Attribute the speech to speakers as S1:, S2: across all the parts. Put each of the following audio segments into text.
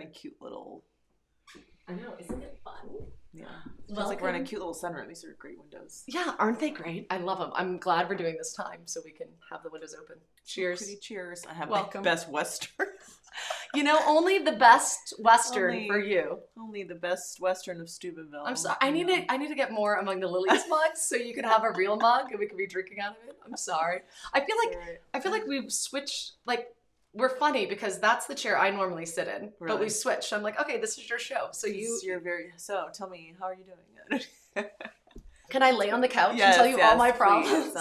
S1: cute little...
S2: I know, isn't it fun?
S1: Yeah. It feels like we're in a cute little sunroom. These are great windows.
S2: Yeah, aren't they great? I love them. I'm glad we're doing this time so we can have the windows open. Cheers.
S1: Pretty cheers. I have
S2: Welcome.
S1: the best Western.
S2: You know, only the best Western for you.
S1: Only the best Western of Steubenville.
S2: I'm sorry. I need to get more among the Lilies mugs so you can have a real mug and we can be drinking out of it. I'm sorry. I feel like we've switched, like, we're funny because that's the chair I normally sit in, really? But we switched. I'm like, okay, this is your show. So
S1: so tell me, how are you doing it?
S2: Can I lay on the couch and tell you all my problems?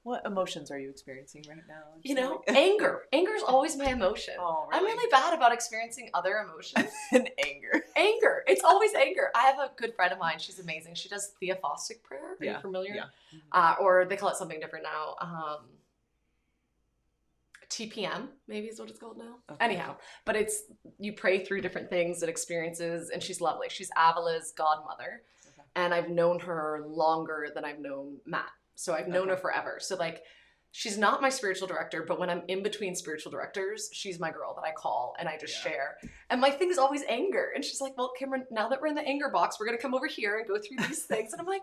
S1: What emotions are you experiencing right now?
S2: You know, anger. Anger's always my emotion.
S1: Oh, really?
S2: I'm really bad about experiencing other emotions.
S1: And anger.
S2: Anger. It's always anger. I have a good friend of mine. She's amazing. She does theophostic prayer. Are you familiar?
S1: Yeah.
S2: Mm-hmm. Or they call it something different now. TPM, maybe is what it's called now. Okay. Anyhow, but you pray through different things and experiences, and she's lovely. She's Avila's godmother, and I've known her longer than I've known Matt. So I've known her forever. So like, she's not my spiritual director, but when I'm in between spiritual directors, she's my girl that I call and I just share. And my thing is always anger. And she's like, well, Cameron, now that we're in the anger box, we're going to come over here and go through these things. And I'm like,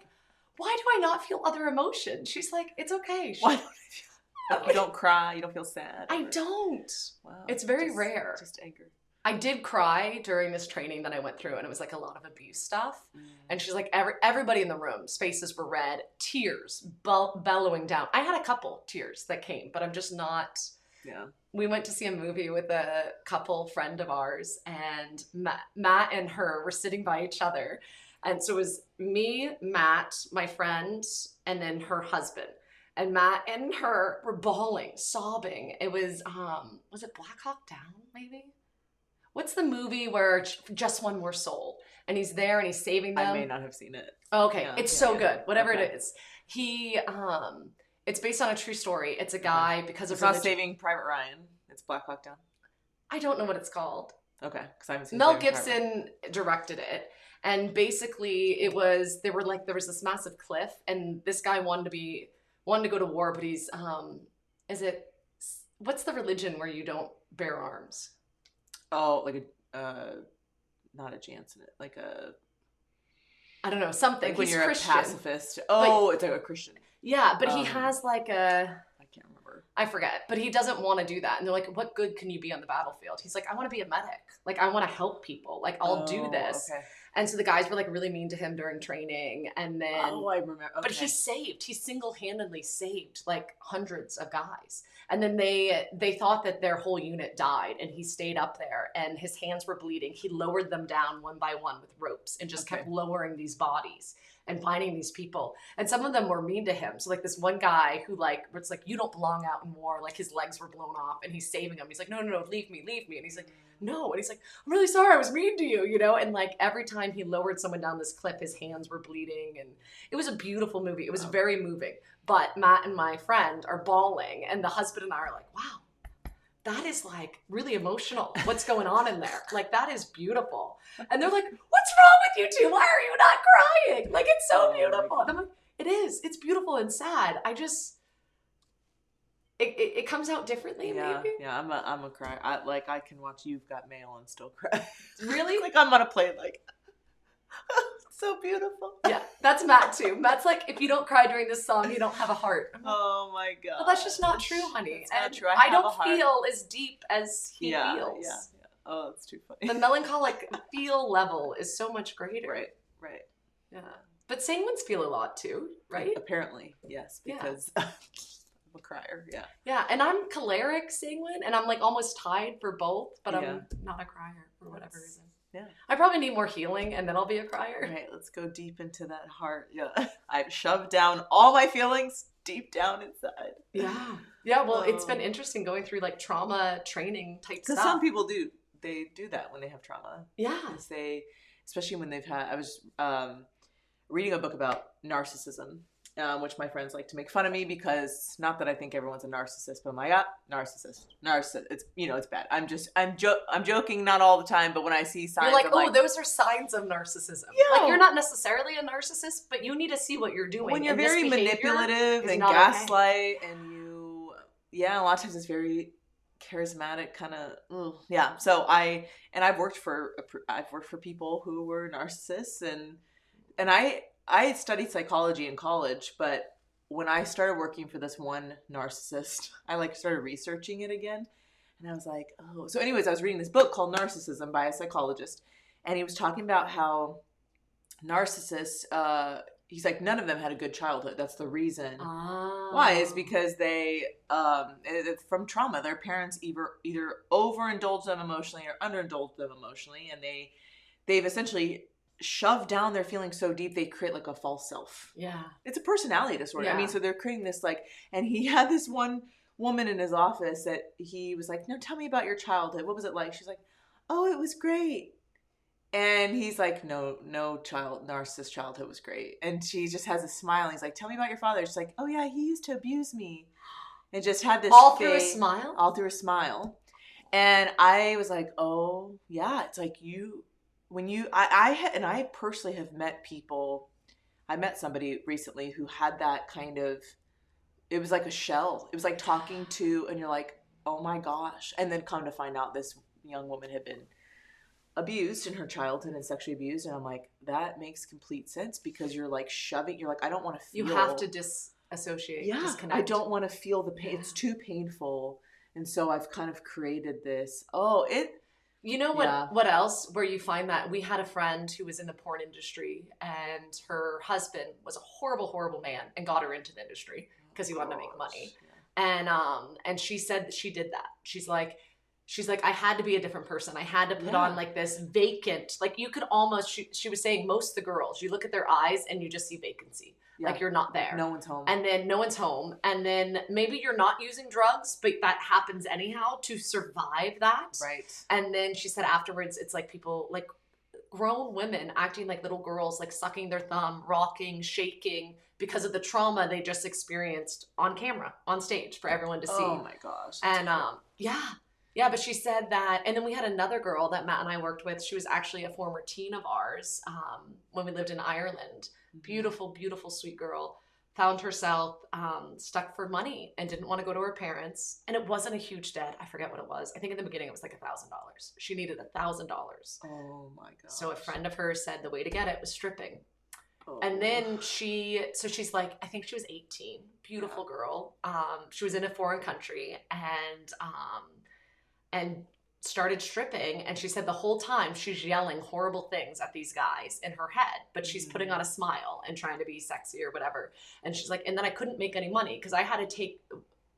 S2: why do I not feel other emotions? She's like, it's okay.
S1: Why don't I feel? You don't cry, you don't feel sad?
S2: I don't.
S1: Wow.
S2: It's very rare.
S1: Just anger.
S2: I did cry during this training that I went through, and it was like a lot of abuse stuff. And she's like, everybody in the room's faces were red, tears bellowing down. I had a couple tears that came, but I'm just not.
S1: Yeah. We
S2: went to see a movie with a couple friend of ours, and Matt and her were sitting by each other. And so it was me, Matt, my friend, and then her husband. And Matt and her were bawling, sobbing. It was it Black Hawk Down, maybe? What's the movie where Just One More Soul? And he's there and he's saving them.
S1: I may not have seen it.
S2: Okay, yeah, it's so good. Whatever it is. It's based on a true story. It's a guy because of religion.
S1: It's not Saving Private Ryan. It's Black Hawk Down.
S2: I don't know what it's called.
S1: Okay, because I haven't seen
S2: Mel Gibson directed it. And basically there was this massive cliff, and this guy wanted to go to war, but he's what's the religion where you don't bear arms?
S1: Oh, like not a Jansen, like a,
S2: I don't know, something.
S1: Like when
S2: he's
S1: you're
S2: Christian,
S1: a pacifist. Oh, it's like a Christian.
S2: Yeah, but he has like I
S1: can't remember.
S2: I forget, but he doesn't want to do that. And they're like, what good can you be on the battlefield? He's like, I want to be a medic. Like, I want to help people. Like, I'll do this. Okay. And so the guys were like really mean to him during training. And then,
S1: I remember. Okay.
S2: But he single-handedly saved like hundreds of guys. And then they thought that their whole unit died, and he stayed up there and his hands were bleeding. He lowered them down one by one with ropes and just kept lowering these bodies and finding these people. And some of them were mean to him. So like this one guy who it's like, you don't belong out in war. Like his legs were blown off and he's saving them. He's like, no, leave me. And he's like, no. And he's like, I'm really sorry. I was mean to you, And like every time he lowered someone down this cliff, his hands were bleeding. And it was a beautiful movie. It was very moving. But Matt and my friend are bawling, and the husband and I are like, wow, that is like really emotional. What's going on in there? Like, that is beautiful. And they're like, what's wrong with you two? Why are you not crying? Like, it's so beautiful. And I'm like, it is. It's beautiful and sad. It comes out differently, maybe.
S1: Yeah, I'm a crier. I can watch You've Got Mail and still cry.
S2: Really?
S1: Like I'm gonna play like it's so beautiful.
S2: Yeah, that's Matt too. Matt's like, if you don't cry during this song, you don't have a heart. Like,
S1: oh my god.
S2: Well, that's just not true, honey.
S1: It's not true.
S2: I don't feel as deep as he feels.
S1: Yeah. Oh, that's too funny.
S2: The melancholic feel level is so much greater.
S1: Right.
S2: Yeah. But sanguines feel a lot too, right?
S1: Apparently, yes, because I'm a crier,
S2: Yeah, and I'm choleric sanguine, and I'm like almost tied for both, but I'm not a crier for whatever reason.
S1: Yeah.
S2: I probably need more healing, and then I'll be a crier.
S1: Right, let's go deep into that heart. Yeah. I've shoved down all my feelings deep down inside.
S2: Yeah. Yeah, well, it's been interesting going through like trauma training type stuff.
S1: Because some people do. They do that when they have trauma.
S2: Yeah.
S1: Especially when they've had, I was reading a book about narcissism, which my friends like to make fun of me because, not that I think everyone's a narcissist, but my God, narcissist, it's, it's bad. I'm joking, not all the time, but when I see signs,
S2: you're like, those are signs of narcissism. Like, you're not necessarily a narcissist, but you need to see what you're doing.
S1: When you're very manipulative and gaslight, and a lot of times it's very charismatic kind of, yeah. So I've worked for people who were narcissists, and I studied psychology in college, but when I started working for this one narcissist, I like started researching it again, and I was like, oh. So anyways, I was reading this book called Narcissism by a psychologist, and he was talking about how narcissists, he's like, none of them had a good childhood. That's the reason. Why is because they, from trauma, their parents either overindulged them emotionally or underindulged them emotionally, and they've essentially shoved down their feelings so deep they create like a false self.
S2: Yeah.
S1: It's a personality disorder.
S2: Yeah.
S1: I mean, so they're creating this like, and he had this one woman in his office that he was like, no, tell me about your childhood. What was it like? She's like, oh, it was great. And he's like, no, narcissist childhood was great. And she just has a smile. And he's like, tell me about your father. She's like, oh yeah, he used to abuse me. And just had this
S2: all through a smile.
S1: All through a smile. And I was like, oh yeah, it's like I personally have met people. I met somebody recently who had that kind of, it was like a shell. It was like talking to, and you're like, oh my gosh. And then come to find out this young woman had been abused in her childhood and sexually abused. And I'm like, that makes complete sense, because you're like shoving, you're like, I don't want to feel.
S2: You have to disassociate.
S1: Yeah.
S2: Disconnect.
S1: I don't want to feel the pain. Yeah. It's too painful. And so I've kind of created this.
S2: You know what else, where you find that? We had a friend who was in the porn industry, and her husband was a horrible, horrible man and got her into the industry because he wanted to make money. Yeah. And she said that she did that. She's like, I had to be a different person. I had to put on like this vacant, like you could almost, she was saying most of the girls, you look at their eyes and you just see vacancy. Yeah. Like you're not there.
S1: No one's home.
S2: And then no one's home. And then maybe you're not using drugs, but that happens anyhow to survive that.
S1: Right.
S2: And then she said afterwards, it's like people, like grown women acting like little girls, like sucking their thumb, rocking, shaking because of the trauma they just experienced on camera, on stage for everyone to see.
S1: Oh my gosh.
S2: And yeah, but she said that, and then we had another girl that Matt and I worked with. She was actually a former teen of ours when we lived in Ireland. Beautiful, beautiful, sweet girl. Found herself stuck for money and didn't want to go to her parents. And it wasn't a huge debt. I forget what it was. I think in the beginning it was like $1,000. She needed $1,000.
S1: Oh my gosh.
S2: So a friend of hers said the way to get it was stripping. Oh. And then she's like, I think she was 18. Beautiful girl. She was in a foreign country and started stripping, and she said the whole time she's yelling horrible things at these guys in her head, but she's putting on a smile and trying to be sexy or whatever. And she's like, and then I couldn't make any money because I had to take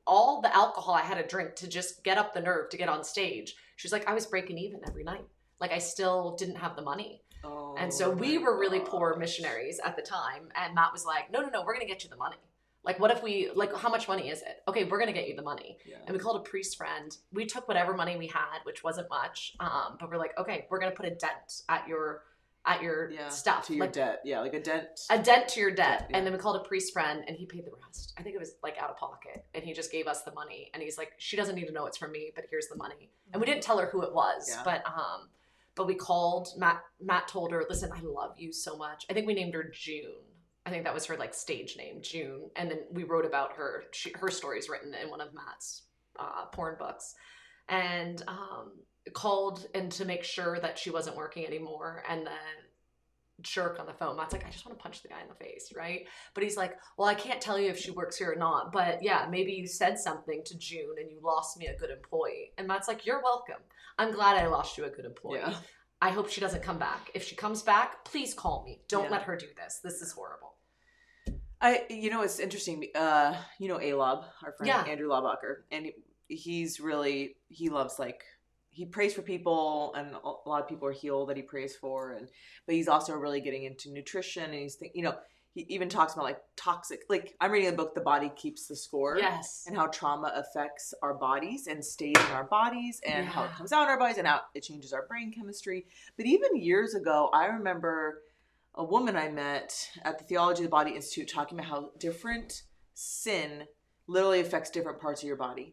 S2: all the alcohol I had to drink to just get up the nerve to get on stage. She's like, I was breaking even every night. Like I still didn't have the money. Oh, and so we were really poor missionaries at the time, and Matt was like, no, we're going to get you the money. Like, what if we, like, how much money is it? Okay, we're going to get you the money. Yeah. And we called a priest friend. We took whatever money we had, which wasn't much. But we're like, okay, we're going to put a dent at your stuff.
S1: To your debt. Yeah, like a dent.
S2: A dent to your debt. Yeah. And then we called a priest friend, and he paid the rest. I think it was, like, out of pocket. And he just gave us the money. And he's like, she doesn't need to know it's from me, but here's the money. And we didn't tell her who it was. Yeah. But we called. Matt told her, listen, I love you so much. I think we named her June. I think that was her like stage name, June. And then we wrote about her. Her story's written in one of Matt's porn books. And called and to make sure that she wasn't working anymore. And then jerk on the phone. Matt's like, I just want to punch the guy in the face, right? But he's like, well, I can't tell you if she works here or not. But yeah, maybe you said something to June and you lost me a good employee. And Matt's like, you're welcome. I'm glad I lost you a good employee. Yeah. I hope she doesn't come back. If she comes back, please call me. Don't let her do this. This is horrible.
S1: It's interesting. Alob, our friend Andrew Laubacher, and he loves, like, he prays for people, and a lot of people are healed that he prays for, but he's also really getting into nutrition, and he even talks about like toxic, like I'm reading a book, The Body Keeps the Score.
S2: Yes.
S1: And how trauma affects our bodies and stays in our bodies, and how it comes out in our bodies, and how it changes our brain chemistry. But even years ago, I remember a woman I met at the Theology of the Body Institute talking about how different sin literally affects different parts of your body.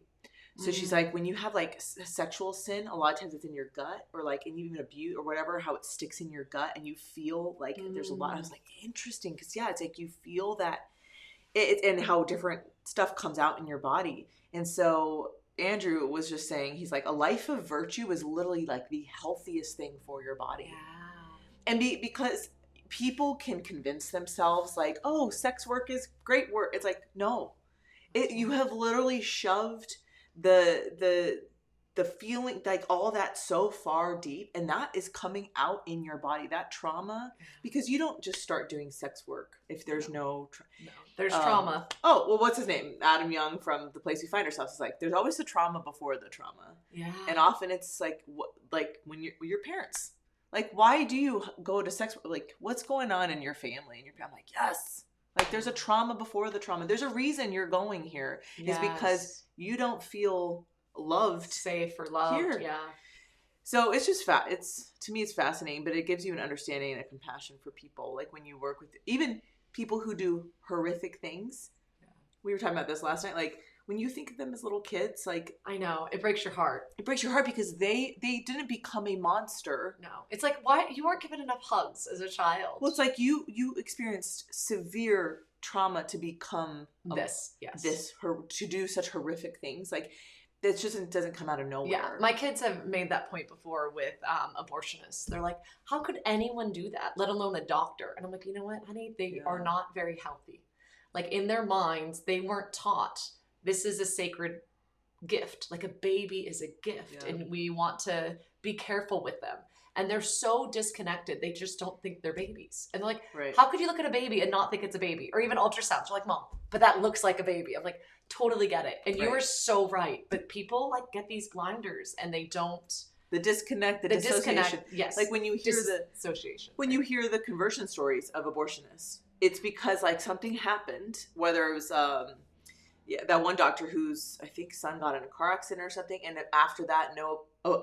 S1: So she's like, when you have like sexual sin, a lot of times it's in your gut, or like, and even abuse or whatever, how it sticks in your gut, and you feel like there's a lot. I was like, interesting, because it's like you feel that and how different stuff comes out in your body. And so Andrew was just saying, he's like, a life of virtue is literally like the healthiest thing for your body.
S2: Yeah.
S1: And because people can convince themselves like, oh, sex work is great work. It's like, no, you have literally shoved the feeling, like all that so far deep, and that is coming out in your body, that trauma, because you don't just start doing sex work if there's no
S2: there's trauma.
S1: Oh, well, what's his name? Adam Young from The Place We Find Ourselves is like, there's always the trauma before the trauma.
S2: Yeah.
S1: And often it's like, like when your parents, like, why do you go to sex? Like, what's going on in your family? And I'm like, yes. Like, there's a trauma before the trauma. There's a reason you're going here. Is because you don't feel loved,
S2: safe or loved here. Yeah.
S1: So it's just to me it's fascinating, but it gives you an understanding and a compassion for people. Like when you work with even people who do horrific things. Yeah. We were talking about this last night. Like when you think of them as little kids, like,
S2: I know, it breaks your heart.
S1: It breaks your heart because they didn't become a monster.
S2: No. It's like, why you weren't given enough hugs as a child.
S1: Well, it's like you experienced severe trauma to become to do such horrific things. Like it just doesn't come out of nowhere.
S2: Yeah, my kids have made that point before with abortionists. They're like, how could anyone do that, let alone a doctor? And I'm like, you know what, honey? They are not very healthy. Like in their minds, they weren't taught this is a sacred gift. Like a baby is a gift, and we want to be careful with them. And they're so disconnected. They just don't think they're babies. And they're like, how could you look at a baby and not think it's a baby? Or even ultrasounds. You're like, Mom, but that looks like a baby. I'm like, totally get it. And you are so right. But people like get these blinders and they don't.
S1: The disconnect, the dissociation.
S2: Yes.
S1: Like when you hear when you hear the conversion stories of abortionists, it's because like something happened, whether it was that one doctor whose, I think, son got in a car accident or something. And after that,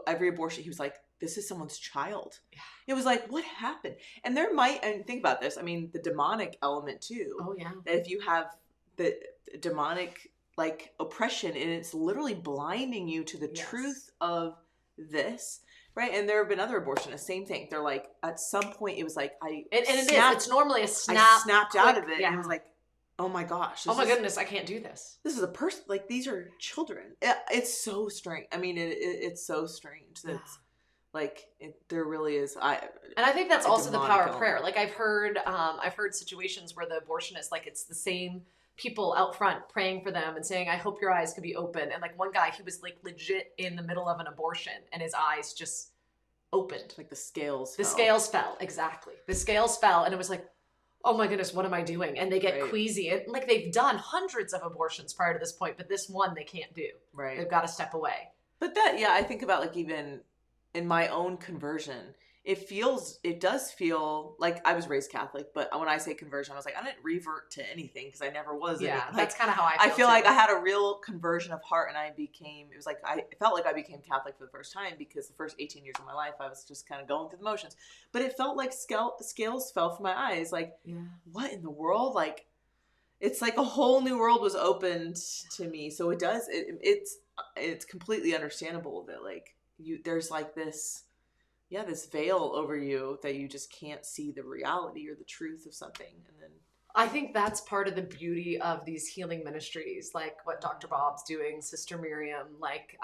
S1: every abortion, he was like, this is someone's child. Yeah. It was like, what happened? And and think about this. I mean, the demonic element too.
S2: Oh yeah.
S1: That if you have the demonic like oppression and it's literally blinding you to the truth of this, right? And there have been other abortionists, same thing. They're like, at some point it was like,
S2: it's normally a snap.
S1: I snapped out of it and I was like, oh my gosh.
S2: Oh my goodness, I can't do this.
S1: This is a person, like these are children. It's so strange. I mean, it's so strange that like there really is. And
S2: I think that's also the power of prayer. Like I've heard situations where the abortionist, like it's the same people out front praying for them and saying, I hope your eyes could be open. And like one guy, he was like legit in the middle of an abortion and his eyes just opened.
S1: Like the scales
S2: fell. Exactly. The scales fell and it was like, oh my goodness, what am I doing? And they get queasy. And like they've done hundreds of abortions prior to this point, but this one they can't do.
S1: Right.
S2: They've got to step away.
S1: But I think about like even in my own conversion, it does feel like I was raised Catholic, but when I say conversion, I was like, I didn't revert to anything because I never was.
S2: Yeah,
S1: like,
S2: that's kind of how I feel.
S1: I feel like I had a real conversion of heart and I felt like I became Catholic for the first time because the first 18 years of my life, I was just kind of going through the motions, but it felt like scales fell from my eyes. Like, what in the world? Like, it's like a whole new world was opened to me. So it's completely understandable that like there's like this veil over you that you just can't see the reality or the truth of something. And then
S2: I think that's part of the beauty of these healing ministries, like what Dr. Bob's doing, Sister Miriam, like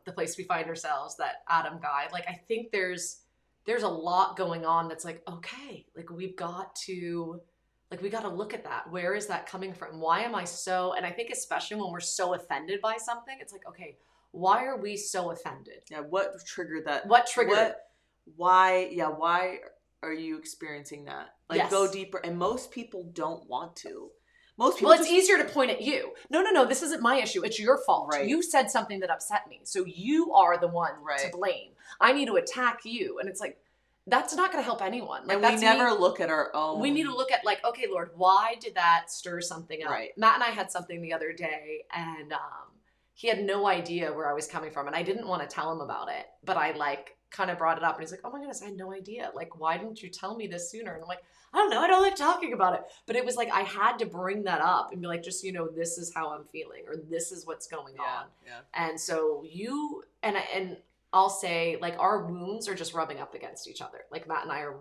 S2: The Place We Find Ourselves, that Adam guy. Like I think there's a lot going on that's like, okay, like we got to look at that. Where is that coming from? Why am I so, and I think especially when we're so offended by something, it's like, okay, why are we so offended?
S1: Yeah, what triggered that? Why are you experiencing that? Like go deeper. And most people don't want to. Most people
S2: it's easier to point at you. No, this isn't my issue. It's your fault. Right. You said something that upset me. So you are the one to blame. I need to attack you. And it's like, that's not going to help anyone. Like,
S1: and we never look at our own.
S2: We need to look at like, okay, Lord, why did that stir something up?
S1: Right.
S2: Matt and I had something the other day and he had no idea where I was coming from. And I didn't want to tell him about it, but I like kind of brought it up and he's like, oh my goodness, I had no idea. Like, why didn't you tell me this sooner? And I'm like, I don't know. I don't like talking about it. But it was like, I had to bring that up and be like, just, this is how I'm feeling, or this is what's going on.
S1: Yeah.
S2: And so and I'll say like our wounds are just rubbing up against each other. Like Matt and I are,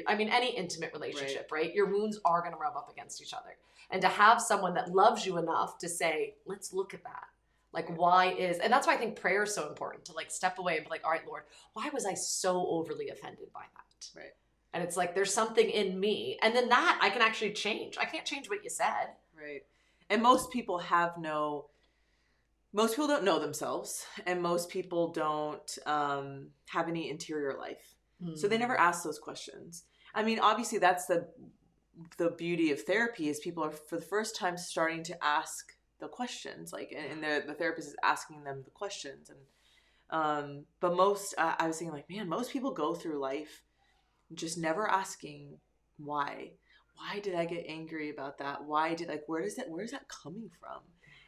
S2: any intimate relationship, right? Your wounds are going to rub up against each other. And to have someone that loves you enough to say, let's look at that. Like, why is, and that's why I think prayer is so important, to like step away and be like, all right, Lord, why was I so overly offended by that?
S1: Right.
S2: And it's like, there's something in me. And then that I can actually change. I can't change what you said.
S1: Right. And most people don't know themselves, and most people don't have any interior life. So they never ask those questions. I mean, obviously that's the beauty of therapy, is people are for the first time starting to ask the questions, like, and the therapist is asking them the questions. And but most I was thinking, like, man, most people go through life just never asking why did I get angry about that? Why did, like, where is that coming from?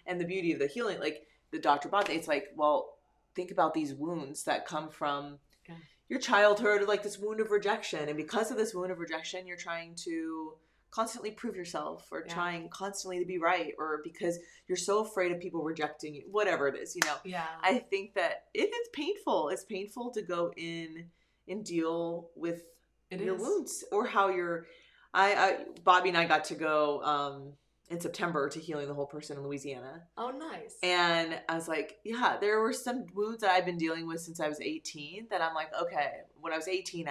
S1: And the beauty of the healing, like the Dr. Bate, it's like, well, think about these wounds that come from your childhood, like this wound of rejection. And because of this wound of rejection, you're trying to constantly prove yourself, or trying constantly to be right, or because you're so afraid of people rejecting you, whatever it is, I think that it is painful. It's painful to go in and deal with your wounds, or how Bobby and I got to go in September to Healing the Whole Person in Louisiana.
S2: Oh, nice.
S1: And I was like, yeah, there were some wounds that I've been dealing with since I was 18 that I'm like, okay, when I was 18,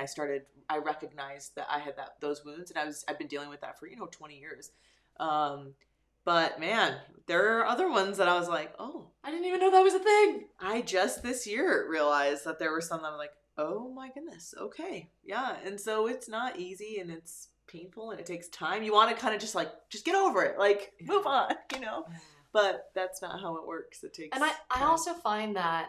S1: I recognized that I had those wounds, and I've been dealing with that for, 20 years. But man, there are other ones that I was like, oh,
S2: I didn't even know that was a thing.
S1: I just this year realized that there were some that I'm like, oh my goodness. Okay. Yeah. And so it's not easy, and it's painful, and it takes time. You want to kind of just get over it, like move on, but that's not how it works. It takes
S2: And I also find that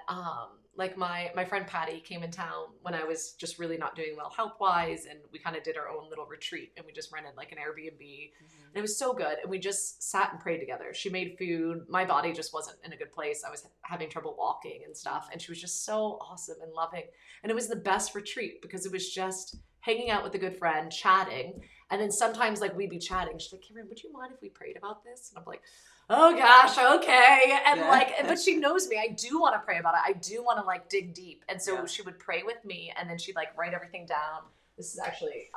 S2: like my friend Patty came in town when I was just really not doing well health wise, and we kind of did our own little retreat, and we just rented like an Airbnb, and it was so good, and we just sat and prayed together. She made food. My body just wasn't in a good place. I was having trouble walking and stuff, and she was just so awesome and loving, and it was the best retreat because it was just hanging out with a good friend, chatting. And then sometimes like we'd be chatting. She's like, Cameron, would you mind if we prayed about this? And I'm like, oh gosh, okay. And but she knows me. I do want to pray about it. I do want to like dig deep. And so she would pray with me, and then she'd like write everything down. This is actually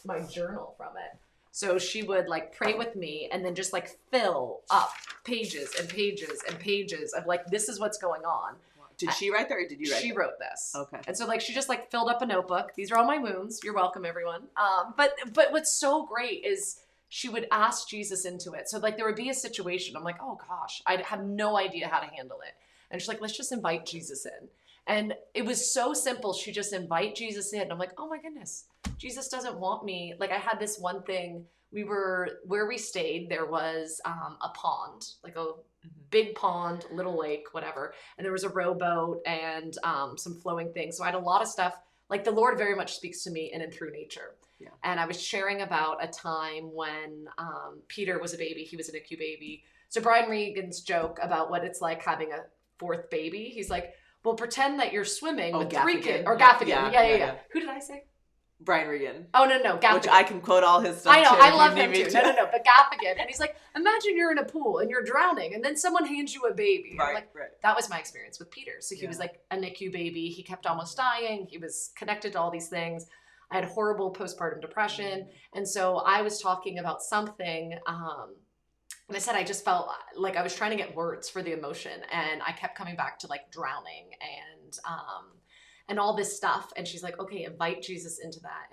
S2: my journal from it. So she would like pray with me, and then just like fill up pages and pages and pages of like, this is what's going on.
S1: Did she write that, or did you write it?
S2: She wrote this.
S1: Okay.
S2: And so like she just like filled up a notebook. These are all my wounds. You're welcome, everyone. But what's so great is she would ask Jesus into it. So like there would be a situation. I'm like, oh gosh, I have no idea how to handle it. And she's like, let's just invite Jesus in. And it was so simple. She just invite Jesus in. I'm like, oh my goodness, Jesus doesn't want me. Like I had this one thing. Where we stayed, there was a pond, like a big pond, little lake, whatever. And there was a rowboat and some flowing things. So I had a lot of stuff. Like the Lord very much speaks to me in and through nature. Yeah. And I was sharing about a time when Peter was a baby. He was an NICU baby. So Brian Regan's joke about what it's like having a fourth baby. He's like, well, pretend that you're swimming with three kids. Or Gaffigan. Yeah. Who did I say?
S1: Brian Regan.
S2: Oh, no, Gaffigan.
S1: Which I can quote all his stuff.
S2: I know,
S1: too,
S2: I love him too. No, but Gaffigan. And he's like, imagine you're in a pool and you're drowning, and then someone hands you a baby.
S1: Right,
S2: like, that was my experience with Peter. So he was like a NICU baby. He kept almost dying. He was connected to all these things. I had horrible postpartum depression. And so I was talking about something, and I said I just felt like I was trying to get words for the emotion, and I kept coming back to like drowning and all this stuff. And she's like, okay, invite Jesus into that,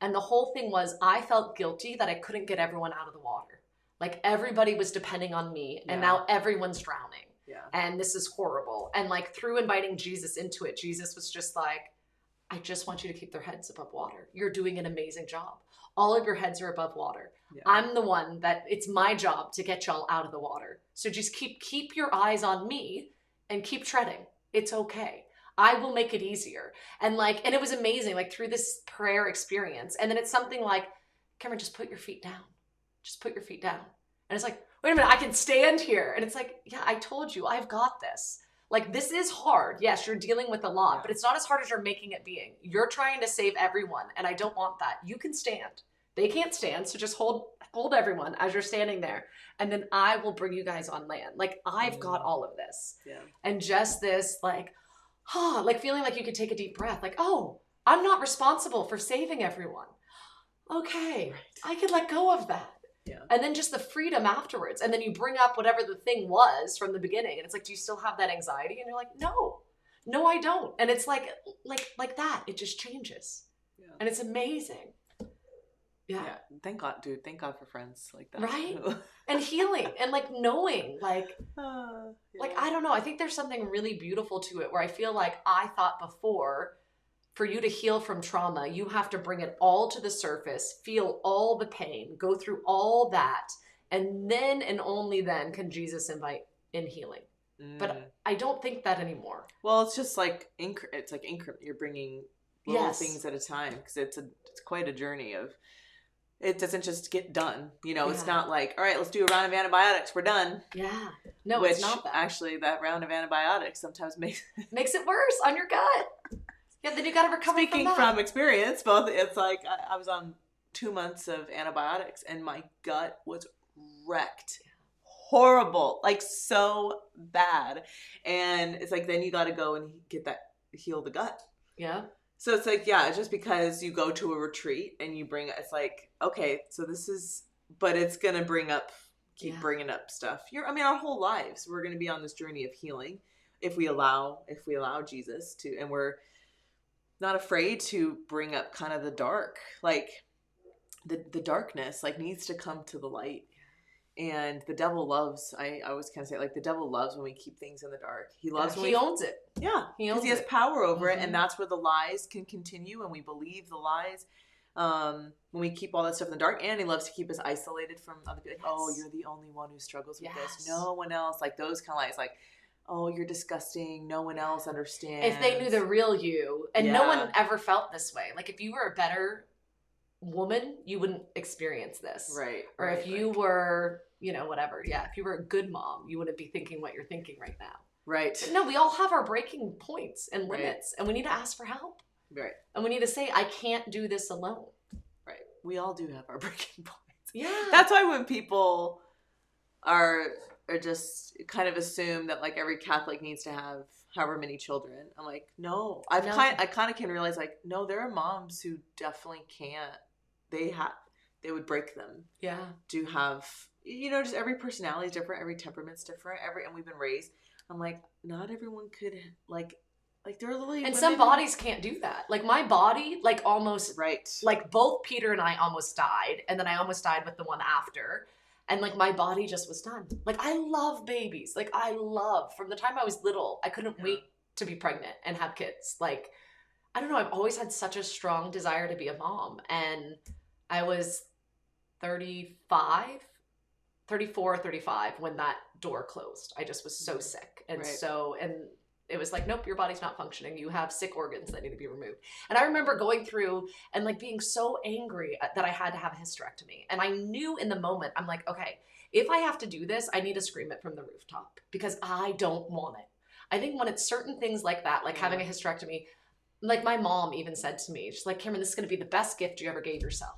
S2: And the whole thing was, I felt guilty that I couldn't get everyone out of the water. Like everybody was depending on me, and now everyone's drowning. Yeah. And this is horrible. And like through inviting Jesus into it, Jesus was just like, I just want you to keep their heads above water. You're doing an amazing job. All of your heads are above water. Yeah. I'm the one that it's my job to get y'all out of the water. So just keep your eyes on me and keep treading. It's okay. I will make it easier. And it was amazing, like through this prayer experience. And then it's something like, Cameron, just put your feet down. Just put your feet down. And it's like, wait a minute, I can stand here. And it's like, yeah, I told you, I've got this. Like, this is hard. Yes, you're dealing with a lot, but it's not as hard as you're making it being. You're trying to save everyone, and I don't want that. You can stand. They can't stand, so just hold everyone as you're standing there. And then I will bring you guys on land. Like, I've got all of this. Yeah. And just this, like feeling like you could take a deep breath. Like, oh, I'm not responsible for saving everyone. Okay, I could let go of that.
S1: Yeah.
S2: And then just the freedom afterwards. And then you bring up whatever the thing was from the beginning. And it's like, do you still have that anxiety? And you're like, no, I don't. And it's like that. It just changes.
S1: Yeah.
S2: And it's amazing. Yeah.
S1: Thank God, dude. Thank God for friends like that.
S2: Right? And healing and like knowing, like I don't know. I think there's something really beautiful to it where I feel like I thought before, for you to heal from trauma, you have to bring it all to the surface, feel all the pain, go through all that, and then and only then can Jesus invite in healing. But I don't think that anymore.
S1: Well, it's just like it's like increment. You're bringing little things at a time, because it's quite a journey of. It doesn't just get done. It's not like, all right, let's do a round of antibiotics. We're done.
S2: Yeah. No,
S1: Which,
S2: it's not that.
S1: Actually, that round of antibiotics sometimes makes
S2: it worse on your gut. Yeah, then you got to recover
S1: Speaking
S2: from that.
S1: from experience, both, it's like I was on 2 months of antibiotics and my gut was wrecked. Horrible. Like so bad. And it's like, then you got to go and heal the gut.
S2: Yeah.
S1: So it's like, yeah, just because you go to a retreat and you it's like, okay, so but it's going to keep bringing up stuff. Our whole lives, we're going to be on this journey of healing if we allow Jesus to, and we're not afraid to bring up kind of the dark, like the darkness, like needs to come to the light. And the devil loves, I always kind of say, like, the devil loves when we keep things in the dark. He loves when
S2: he owns it.
S1: Yeah. Because he has power over it. And that's where the lies can continue. And we believe the lies when we keep all that stuff in the dark. And he loves to keep us isolated from other people. Like, oh, you're the only one who struggles with this. No one else. Like those kind of lies. Like, oh, you're disgusting. No one else understands.
S2: If they knew the real you. And no one ever felt this way. Like, if you were a better woman, you wouldn't experience this.
S1: Right.
S2: Or if you were, whatever. Yeah. If you were a good mom, you wouldn't be thinking what you're thinking right now.
S1: Right.
S2: But no, we all have our breaking points and limits, and we need to ask for help.
S1: Right.
S2: And we need to say, I can't do this alone.
S1: Right. We all do have our breaking points.
S2: Yeah.
S1: That's why when people are just kind of assume that like every Catholic needs to have however many children, I'm like, no. I kind of can realize, like, no, there are moms who definitely can't. They would break them.
S2: Yeah.
S1: To have, just every personality is different, every temperament's different, and we've been raised. I'm like, not everyone could like there are literally
S2: and some bodies can't do that. Like my body, like almost like both Peter and I almost died, and then I almost died with the one after. And like my body just was done. Like I love babies. Like from the time I was little, I couldn't wait to be pregnant and have kids. Like, I don't know, I've always had such a strong desire to be a mom. And I was 34 or 35 when that door closed. I just was so sick. And and it was like, nope, your body's not functioning. You have sick organs that need to be removed. And I remember going through and like being so angry that I had to have a hysterectomy. And I knew in the moment, I'm like, okay, if I have to do this, I need to scream it from the rooftop because I don't want it. I think when it's certain things like that, like having a hysterectomy, like my mom even said to me, she's like, Cameron, this is going to be the best gift you ever gave yourself.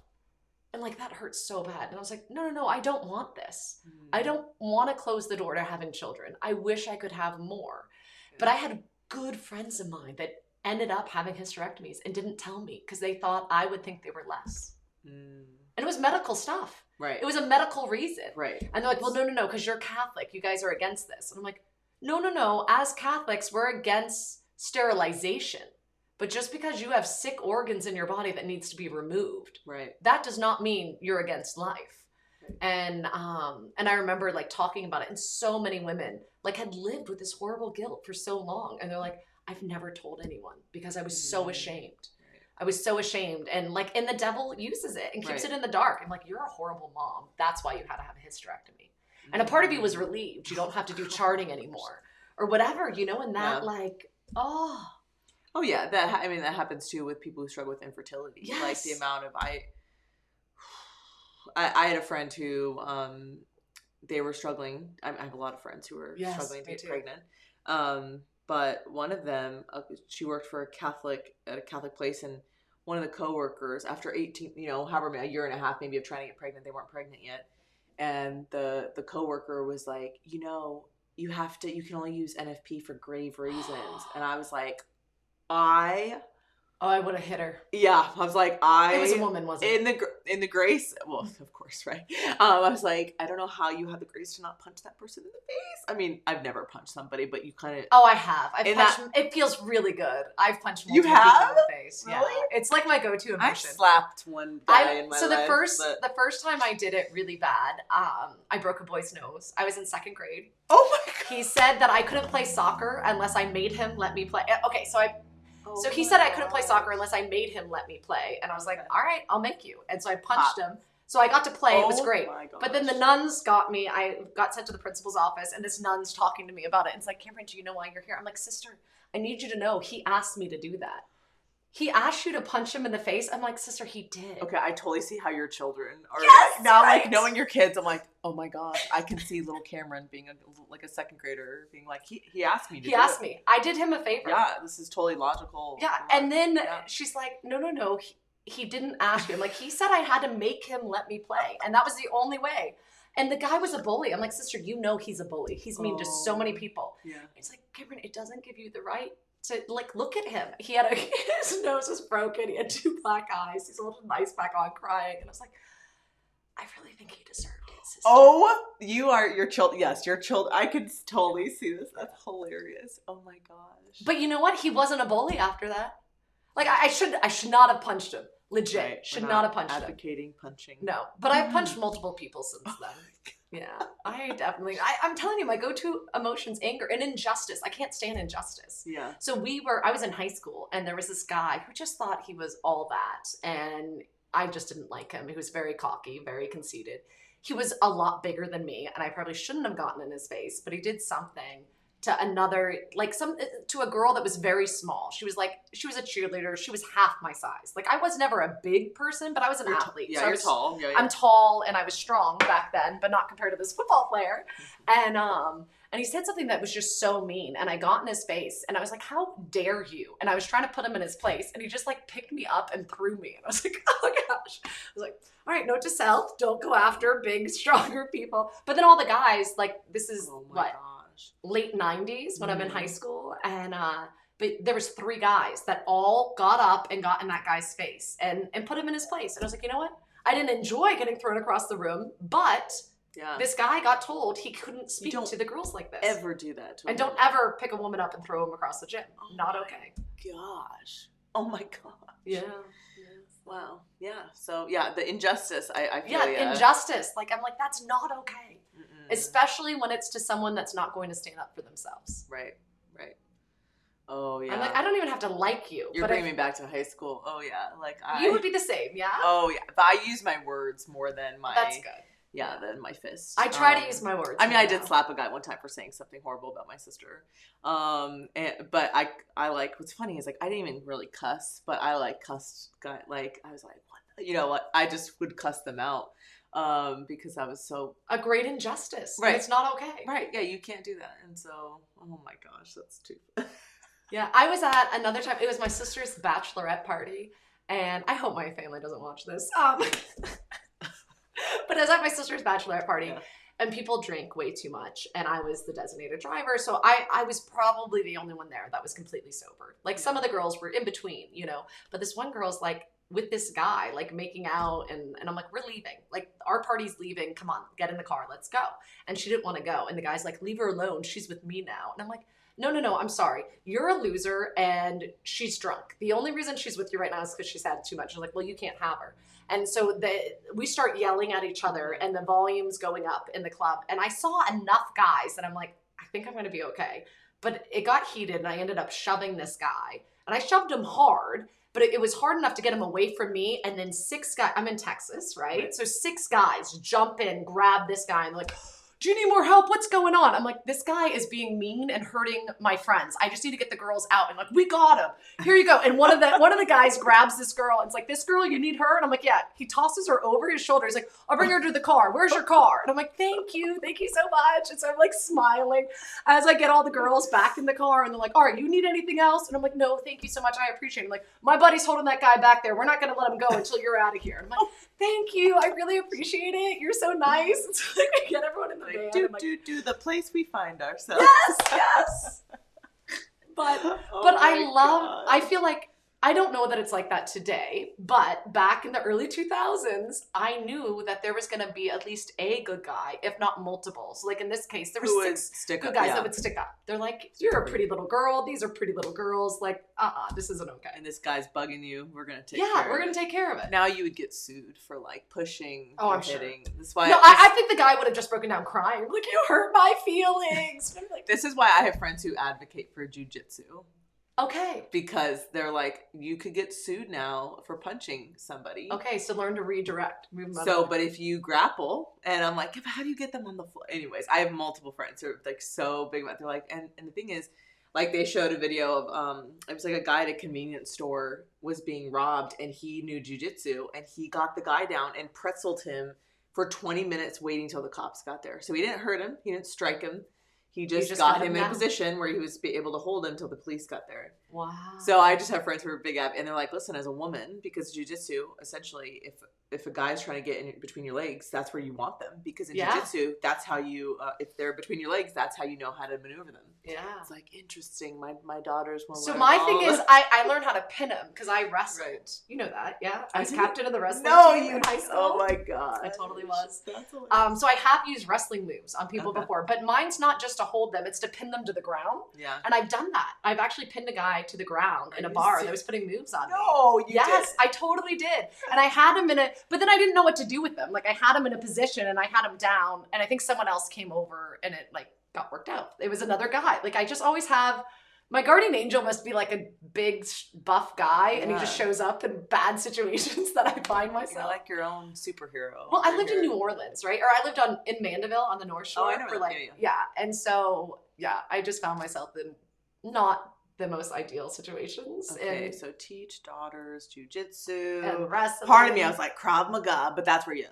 S2: And like, that hurts so bad. And I was like, no, I don't want this. I don't want to close the door to having children. I wish I could have more. But I had good friends of mine that ended up having hysterectomies and didn't tell me because they thought I would think they were less. And it was medical stuff.
S1: Right.
S2: It was a medical reason.
S1: Right.
S2: And they're like, well, no, because you're Catholic. You guys are against this. And I'm like, no. As Catholics, we're against sterilization. But just because you have sick organs in your body that needs to be removed, that does not mean you're against life. And I remember like talking about it, and so many women like had lived with this horrible guilt for so long, and they're like, I've never told anyone because I was so ashamed. I was so ashamed, and like, and the devil uses it and keeps it in the dark. I'm like, you're a horrible mom. That's why you had to have a hysterectomy. And a part of you was relieved. You don't have to do charting anymore or whatever, and that like,
S1: oh yeah, that happens too with people who struggle with infertility.
S2: Yes.
S1: Like the amount of I had a friend who they were struggling. I have a lot of friends who were struggling to get pregnant. But one of them, she worked at a Catholic place, and one of the coworkers, after 18, however a year and a half maybe of trying to get pregnant, they weren't pregnant yet, and the coworker was like, you can only use NFP for grave reasons, and I was like, I
S2: Oh, I would have hit her.
S1: Yeah, I was like,
S2: It was a woman, wasn't it?
S1: In the grace. Well, of course, right. I was like, I don't know how you have the grace to not punch that person in the face. I mean, I've never punched somebody, but you kind of.
S2: Oh, I have. It feels really good. I've punched multiple people in the face.
S1: Really?
S2: Yeah, it's like my go-to emotion.
S1: I slapped one guy in my life.
S2: The first time I did it really bad, I broke a boy's nose. I was in 2nd grade.
S1: Oh my god.
S2: He said that I couldn't play soccer unless I made him let me play. Okay, so he said I couldn't play soccer unless I made him let me play. And I was like, all right, I'll make you. And so I punched him. So I got to play. It was great. But then the nuns got me. I got sent to the principal's office, and this nun's talking to me about it. And it's like, Cameron, do you know why you're here? I'm like, sister, I need you to know he asked me to do that. He asked you to punch him in the face. I'm like, sister, he did.
S1: Okay, I totally see how your children are.
S2: Yes,
S1: now,
S2: right.
S1: like, knowing your kids, I'm like, oh my gosh, I can see little Cameron being like a 2nd grader, being like, he asked me to do it.
S2: He asked me. I did him a favor.
S1: Yeah, this is totally logical.
S2: Yeah, and then she's like, no, he didn't ask you. I'm like, he said I had to make him let me play, and that was the only way. And the guy was a bully. I'm like, sister, you know he's a bully. He's mean to so many people.
S1: Yeah.
S2: He's like, Cameron, it doesn't give you the right to, like, look at him. He had his nose was broken. He had 2 black eyes. He's a little nice back on crying. And I was like, I really think he deserved it, sister.
S1: Oh, you are your child. Yes, your child. I could totally see this. That's hilarious. Oh my gosh.
S2: But you know what? He wasn't a bully after that. Like, I should not have punched him. Legit.
S1: Right.
S2: Should not have punched him.
S1: Advocating punching.
S2: No. But I've punched multiple people since then. Yeah, I definitely, I'm telling you, my go-to emotion's anger and injustice. I can't stand injustice.
S1: Yeah.
S2: So I was in high school, and there was this guy who just thought he was all that. And I just didn't like him. He was very cocky, very conceited. He was a lot bigger than me, and I probably shouldn't have gotten in his face, but he did something to to a girl that was very small. She was a cheerleader. She was half my size. Like, I was never a big person, but I was an athlete.
S1: Yeah,
S2: so
S1: you're tall. Yeah,
S2: I'm tall, and I was strong back then, but not compared to this football player. And he said something that was just so mean, and I got in his face, and I was like, how dare you? And I was trying to put him in his place, and he just, like, picked me up and threw me. And I was like, oh my gosh. I was like, all right, note to self, don't go after big, stronger people. But then all the guys, like, this is late 90s when I'm in high school, and but there was 3 guys that all got up and got in that guy's face and put him in his place. And I was like, you know what? I didn't enjoy getting thrown across the room, but this guy got told he couldn't speak to the girls like this.
S1: Ever do that to
S2: and don't ever pick a woman up and throw him across the gym. Not okay.
S1: Gosh. Oh my gosh.
S2: Yeah.
S1: Wow. Yeah. So yeah, the injustice. I feel
S2: injustice. Like, I'm like, that's not okay. Especially when it's to someone that's not going to stand up for themselves.
S1: Right. Oh yeah.
S2: I'm like, I don't even have to like you.
S1: You're bringing me back to high school. Oh yeah. Like
S2: you would be the same, yeah.
S1: Oh yeah. But I use my words more than my.
S2: That's good.
S1: Yeah, than my fist.
S2: I try to use my words.
S1: I mean, I did slap a guy one time for saying something horrible about my sister. But I like, what's funny is, like, I didn't even really cuss, but I, like, cussed guy. Like, I was like, what? You know what? I just would cuss them out. Because I was so
S2: a great injustice.
S1: Right.
S2: It's not okay.
S1: Right. Yeah, you can't do that. And so, oh my gosh, that's too.
S2: Yeah, I was at another time. It was my sister's bachelorette party, and I hope my family doesn't watch this. But I was at my sister's bachelorette party, and people drank way too much, and I was the designated driver, so I was probably the only one there that was completely sober. Like, some of the girls were in between, you know, but this one girl's like with this guy, like, making out, and I'm like, we're leaving. Like, our party's leaving. Come on, get in the car. Let's go. And she didn't want to go, and the guy's like, leave her alone. She's with me now. And I'm like, no, I'm sorry. You're a loser, and she's drunk. The only reason she's with you right now is because she's had too much. I'm like, well, you can't have her. And so we start yelling at each other, and the volume's going up in the club. And I saw enough guys that I'm like, I think I'm going to be okay. But it got heated, and I ended up shoving this guy. And I shoved him hard, but it was hard enough to get him away from me. And then 6 guys, I'm in Texas, right? So 6 guys jump in, grab this guy, and they're like, do you need more help? What's going on? I'm like, this guy is being mean and hurting my friends. I just need to get the girls out. And like, we got him. Here you go. And one of the guys grabs this girl. And it's like, this girl, you need her? And I'm like, yeah. He tosses her over his shoulder. He's like, I'll bring her to the car. Where's your car? And I'm like, thank you so much. And so I'm like smiling as I get all the girls back in the car. And they're like, all right, you need anything else? And I'm like, no, thank you so much. I appreciate it. I'm like, my buddy's holding that guy back there. We're not going to let him go until you're out of here. And I'm like, thank you. I really appreciate it. You're so nice. It's like, I get everyone in the van.
S1: Do the place we find ourselves.
S2: Yes. But I feel like I don't know that it's like that today, but back in the early 2000s, I knew that there was going to be at least a good guy, if not multiple. So like in this case, there were 6 good guys that would stick up. They're like, you're a pretty little girl. These are pretty little girls. Like, this isn't okay.
S1: And this guy's bugging you. We're going to take
S2: care of it.
S1: Yeah,
S2: we're going to take care of it.
S1: Now you would get sued for like pushing or hitting.
S2: Sure.
S1: That's why
S2: no, I think the guy would have just broken down crying. Like, you hurt my feelings. Like,
S1: this is why I have friends who advocate for jujitsu.
S2: Okay.
S1: Because they're like, you could get sued now for punching somebody.
S2: Okay, so learn to redirect.
S1: But if you grapple, and I'm like, how do you get them on the floor? Anyways, I have multiple friends who are like so big about it. They're like, and the thing is, like they showed a video of, it was like a guy at a convenience store was being robbed and he knew jujitsu and he got the guy down and pretzeled him for 20 minutes waiting till the cops got there. So he didn't hurt him. He didn't strike him. He just got him in a position where he was able to hold him until the police got there.
S2: Wow.
S1: So I just have friends who are big and they're like, listen, as a woman, because jiu-jitsu, essentially, if a guy's trying to get in between your legs, that's where you want them. Because in jiu-jitsu, that's how you, if they're between your legs, that's how you know how to maneuver them.
S2: Yeah.
S1: It's like, interesting. My daughters will
S2: So
S1: learn
S2: my
S1: all
S2: thing is, I learned how to pin him because I wrestled.
S1: Right.
S2: You know that, yeah? I was captain of the wrestling team in high school.
S1: Oh my God.
S2: I totally was.
S1: That's hilarious.
S2: So I have used wrestling moves on people before, but mine's not just to hold them, it's to pin them to the ground.
S1: Yeah.
S2: And I've done that. I've actually pinned a guy to the ground in a bar that was putting moves on me.
S1: No, you did.
S2: I totally did. And I had him but then I didn't know what to do with them. Like I had him in a position and I had him down and I think someone else came over and it like got worked out. It was another guy. Like I just always have, my guardian angel must be like a big buff guy and he just shows up in bad situations that I find myself.
S1: You're like your own superhero.
S2: Well, I lived in New Orleans, right? Or I lived in Mandeville on the North Shore for like, And so, I just found myself in not the most ideal situations.
S1: Okay, so teach daughters jujitsu.
S2: And wrestling.
S1: Part of me, I was like Krav Maga, but that's where you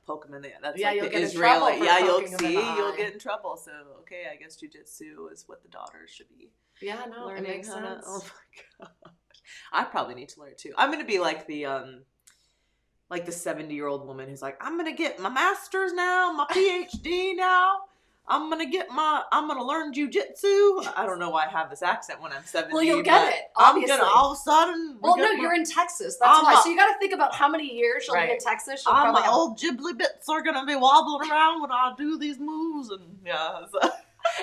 S1: poke them in the that's like
S2: you'll
S1: the
S2: get
S1: Israeli.
S2: in trouble
S1: you'll get in trouble. So okay, I guess jujitsu is what the daughters should be.
S2: Yeah, no, it makes sense.
S1: Oh my gosh, I probably need to learn too. I'm gonna be like the 70-year-old woman who's like, I'm gonna get my master's now, my PhD now. I'm gonna learn jujitsu. I don't know why I have this accent when I'm 70.
S2: Well, you'll get it. Obviously.
S1: I'm gonna all of a sudden.
S2: Well, no, you're in Texas. That's why. So you got to think about how many years you'll be in Texas.
S1: My old ghibli bits are gonna be wobbling around when I do these moves, and So.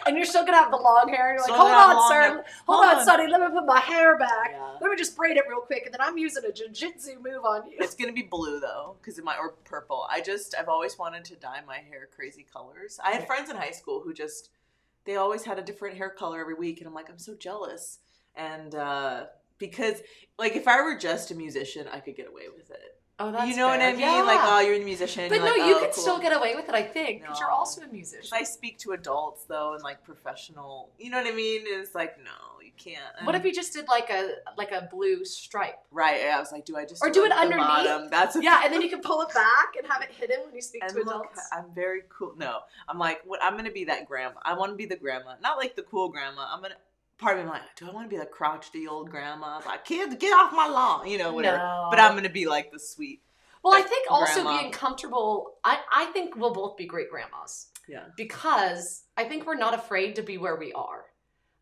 S2: And you're still gonna have the long hair, and you're like, hold on, sir. Hold on, Sonny. Let me put my hair back. Yeah. Let me just braid it real quick, and then I'm using a jiu-jitsu move on you.
S1: It's gonna be blue though, or purple. I've always wanted to dye my hair crazy colors. I had friends in high school who they always had a different hair color every week, and I'm like, I'm so jealous. And because like if I were just a musician, I could get away with it.
S2: Oh, that's
S1: you know
S2: fair.
S1: what I mean?
S2: Yeah.
S1: Like, you're a musician.
S2: But
S1: no,
S2: you could still get away with it, I think, because you're also a musician.
S1: If I speak to adults, though, and like professional, you know what I mean? It's like, no, you can't.
S2: What if you just did like a blue stripe?
S1: Right. I was like, do I just
S2: do it underneath?
S1: Bottom? That's
S2: and then you can pull it back and have it hidden when you speak to adults.
S1: Look, I'm very cool. No, I'm like, I'm gonna be that grandma. I want to be the grandma, not like the cool grandma. Part of me, I'm like, do I want to be the crotchety old grandma? I'm like, kids, get off my lawn, whatever. No. But I'm gonna be like the sweet.
S2: Well, I think also being comfortable, I think we'll both be great grandmas. Yeah. Because I think we're not afraid to be where we are.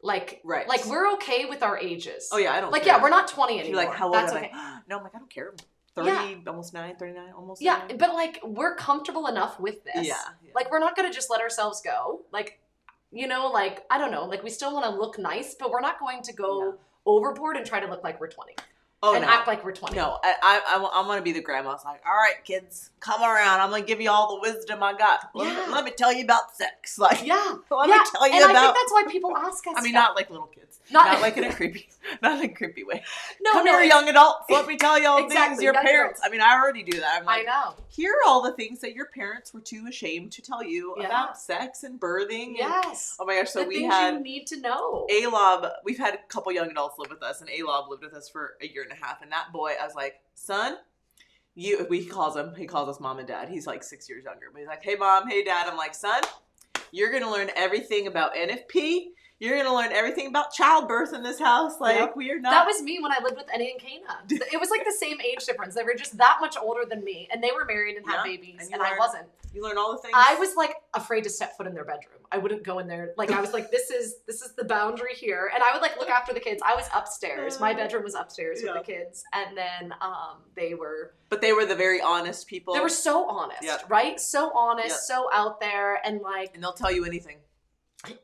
S2: Like, like we're okay with our ages.
S1: Oh, yeah, I don't care.
S2: Yeah, we're not 20 anymore.
S1: You're like, how old am I? No, I'm like, I don't care. 30, almost 39, almost 9.
S2: Yeah, but like, we're comfortable enough with this. Yeah. Like, we're not going to just let ourselves go. Like, like, I don't know. Like, we still want to look nice, but we're not going to go overboard and try to look like we're 20. Act like we're 20.
S1: No, I want to be the grandma. It's like, all right, kids, come around. I'm going to give you all the wisdom I got. Let me tell you about sex. Like, let me tell you about.
S2: And I think that's why people ask us.
S1: I mean, not like little kids. Not like in a creepy way.
S2: No,
S1: come here, young adults. Let me tell you all things your parents. I mean, I already do that. I'm like,
S2: I know.
S1: Here are all the things that your parents were too ashamed to tell you about sex and birthing.
S2: Yes.
S1: And, oh my gosh. So
S2: we had you need to know.
S1: Alob. We've had a couple young adults live with us, and Alob lived with us for a year and a half. And that boy, I was like, son, he calls us mom and dad. He's like 6 years younger, but he's like, hey mom, hey dad. I'm like, son, you're gonna learn everything about NFP. You're going to learn everything about childbirth in this house. Like,
S2: Yep.
S1: we are not.
S2: That was me when I lived with Eddie and Kana. It was like the same age difference. They were just that much older than me, and they were married and had babies, and I wasn't.
S1: You learn all the things.
S2: I was like afraid to step foot in their bedroom. I wouldn't go in there. Like I was like, this is the boundary here, and I would like look after the kids. I was upstairs. My bedroom was upstairs with the kids, and then they were.
S1: But they were the very honest people.
S2: They were so honest, right? So honest, so out there, and like.
S1: And they'll tell you anything.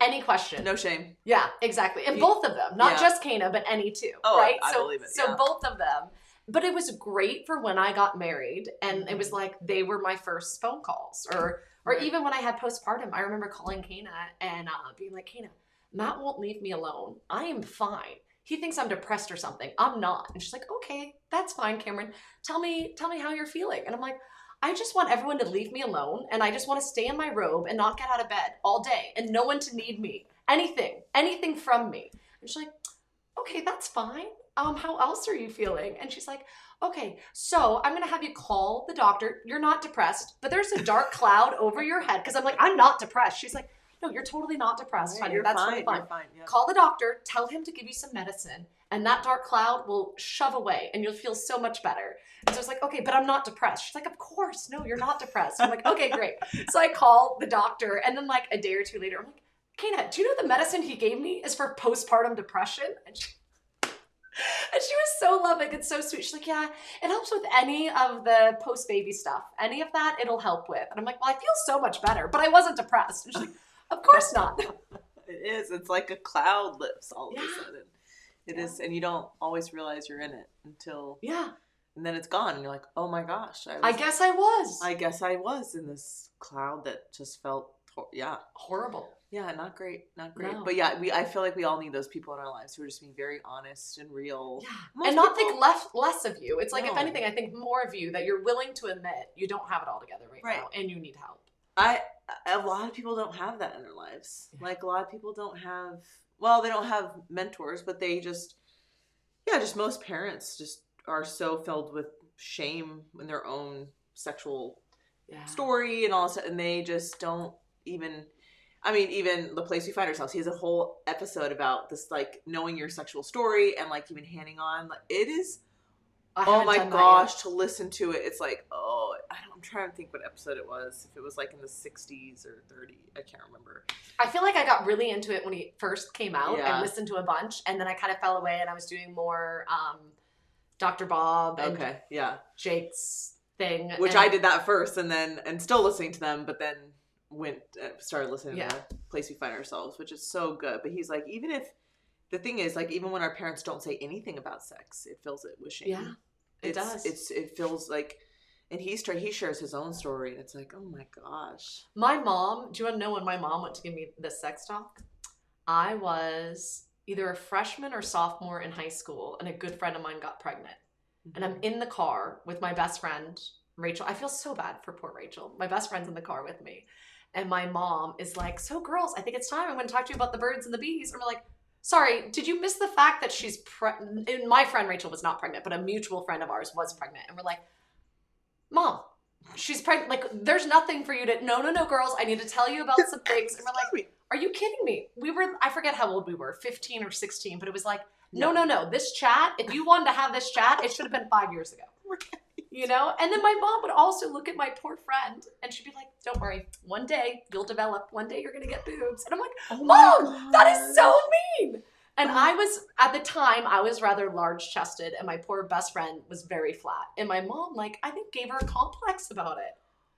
S2: Any question.
S1: No shame.
S2: Yeah, exactly. And both of them, not just Kana, but any two,
S1: oh,
S2: right?
S1: I believe it.
S2: So both of them. But it was great for when I got married, and it was like they were my first phone calls, or even when I had postpartum. I remember calling Kana and being like, Kana, Matt won't leave me alone. I am fine. He thinks I'm depressed or something. I'm not. And she's like, okay, that's fine, Cameron. Tell me how you're feeling. And I'm like, I just want everyone to leave me alone, and I just want to stay in my robe and not get out of bed all day, and no one to need me. Anything from me. And she's like, okay, that's fine. How else are you feeling? And she's like, okay, so I'm going to have you call the doctor. You're not depressed, but there's a dark cloud over your head. Because I'm like, I'm not depressed. She's like, no, you're totally not depressed, honey. That's totally fine.
S1: Yeah.
S2: Call the doctor, tell him to give you some medicine, and that dark cloud will shove away, and you'll feel so much better. And so it's like, okay, but I'm not depressed. She's like, of course, no, you're not depressed. I'm like, okay, great. So I call the doctor, and then like a day or two later, I'm like, Kana, do you know the medicine he gave me is for postpartum depression? And she was so loving and so sweet. She's like, yeah, it helps with any of the post-baby stuff. Any of that, it'll help with. And I'm like, well, I feel so much better, but I wasn't depressed. And she's like, of course not.
S1: It is. It's like a cloud lifts all of a sudden. It is, and you don't always realize you're in it until and then it's gone, and you're like, oh my gosh. I guess I was in this cloud that just felt
S2: horrible.
S1: Yeah, not great. No. But I feel like we all need those people in our lives who are just being very honest and real.
S2: Yeah, and not think less of you. It's like, if anything, I think more of you, that you're willing to admit you don't have it all together right now, and you need help.
S1: A lot of people don't have that in their lives. Like, a lot of people don't have, well, they don't have mentors, but they just most parents just are so filled with shame in their own sexual story and all that, and they just don't even, I mean, even The Place We Find Ourselves, he has a whole episode about this, like, knowing your sexual story and, like, even handing on, like, it is, oh my gosh, to listen to it, it's like, I'm trying to think what episode it was, if it was like in the 60s or 30, I can't remember.
S2: I feel like I got really into it when he first came out and listened to a bunch, and then I kind of fell away, and I was doing more Dr. Bob and Jake's thing.
S1: Which I did that first, and still listening to them, but then started listening to Place We Find Ourselves, which is so good. But he's like, even if, the thing is, like, even when our parents don't say anything about sex, it fills it with shame.
S2: Yeah, it does.
S1: It feels like, and he shares his own story, and it's like, oh my gosh.
S2: My mom, do you want to know when my mom went to give me the sex talk? I was either a freshman or sophomore in high school, and a good friend of mine got pregnant. Mm-hmm. And I'm in the car with my best friend, Rachel. I feel so bad for poor Rachel. My best friend's in the car with me. And my mom is like, so girls, I think it's time. I'm going to talk to you about the birds and the bees. And we're like, sorry, did you miss the fact that she's pregnant? My friend Rachel was not pregnant, but a mutual friend of ours was pregnant. And we're like, Mom, she's pregnant. Like, there's nothing for you to, no, girls, I need to tell you about some things. And we're like, are you kidding me? We were, I forget how old we were, 15 or 16, but it was like, no, this chat, if you wanted to have this chat, it should have been 5 years ago. Right. You know? And then my mom would also look at my poor friend, and she'd be like, don't worry, one day you'll develop, one day you're going to get boobs. And I'm like, Mom, that is so mean. And I was, at the time, I was rather large-chested, and my poor best friend was very flat. And my mom, like, I think gave her a complex about it.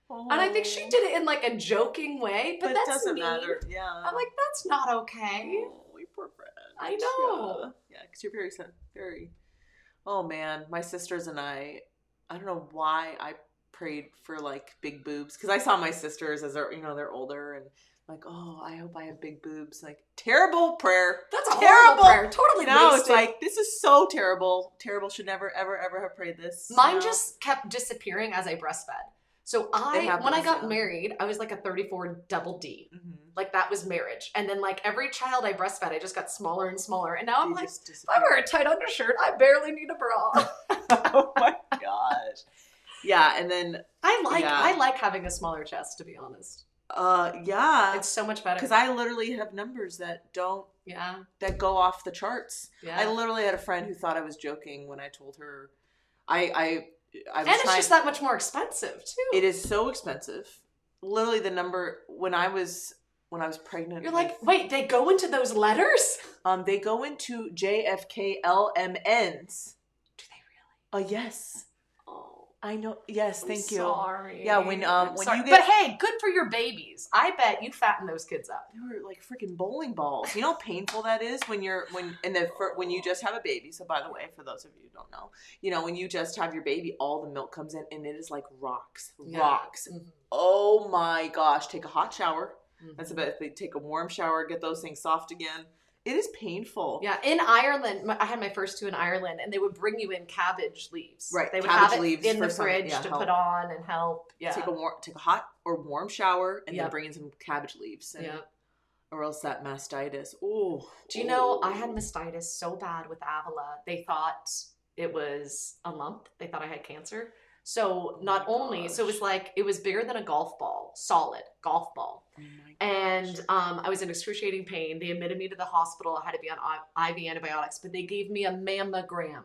S2: Oh. And I think she did it in, like, a joking way, but that's
S1: doesn't
S2: mean.
S1: matter. Yeah.
S2: I'm like, that's not okay.
S1: Oh, your poor friend.
S2: I know.
S1: Yeah, because you're very, oh man, my sisters and I don't know why I prayed for, like, big boobs, because I saw my sisters as they're older, and like, oh, I hope I have big boobs. Like, terrible prayer.
S2: That's a terrible prayer. Totally
S1: no,
S2: wasted.
S1: It's like, this is so terrible. Terrible. Should never, ever, ever have prayed this.
S2: Mine just kept disappearing as I breastfed. So when I got married, I was like a 34 double D. Mm-hmm. Like, that was marriage. And then, like, every child I breastfed, I just got smaller and smaller. And now I'm like, if I wear a tight undershirt, I barely need a bra.
S1: Oh my gosh. Yeah, and then
S2: I like having a smaller chest, to be honest.
S1: Yeah.
S2: It's so much better.
S1: Because I literally have numbers that don't
S2: Yeah.
S1: that go off the charts.
S2: Yeah.
S1: I literally had a friend who thought I was joking when I told her I was
S2: and it's just that much more expensive too.
S1: It is so expensive. Literally the number when I was pregnant.
S2: You're like, wait, they go into those letters?
S1: They go into JFKLMNs.
S2: Do they really?
S1: Yes.
S2: Oh.
S1: I know. Yes, thank you.
S2: Sorry.
S1: Yeah, when
S2: sorry.
S1: you get,
S2: but hey, good for your babies. I bet you fatten those kids up.
S1: they were like freaking bowling balls. You know how painful that is when you just have a baby. So by the way, for those of you who don't know, when you just have your baby, all the milk comes in and it is like rocks. Mm-hmm. Oh my gosh! Take a hot shower. Mm-hmm. That's about it. They take a warm shower, get those things soft again. It is painful.
S2: Yeah, in Ireland, I had my first two in Ireland, and they would bring you in cabbage leaves.
S1: Right,
S2: they would
S1: cabbage
S2: have it
S1: leaves
S2: in the fridge to put on and help. Yeah,
S1: take a hot or warm shower, and then bring in some cabbage leaves. Or else that mastitis. Oh,
S2: do you know I had mastitis so bad with Avila? They thought it was a lump. They thought I had cancer. So so it was bigger than a golf ball, solid golf ball. Oh and I was in excruciating pain. They admitted me to the hospital. I had to be on IV antibiotics, but they gave me a mammogram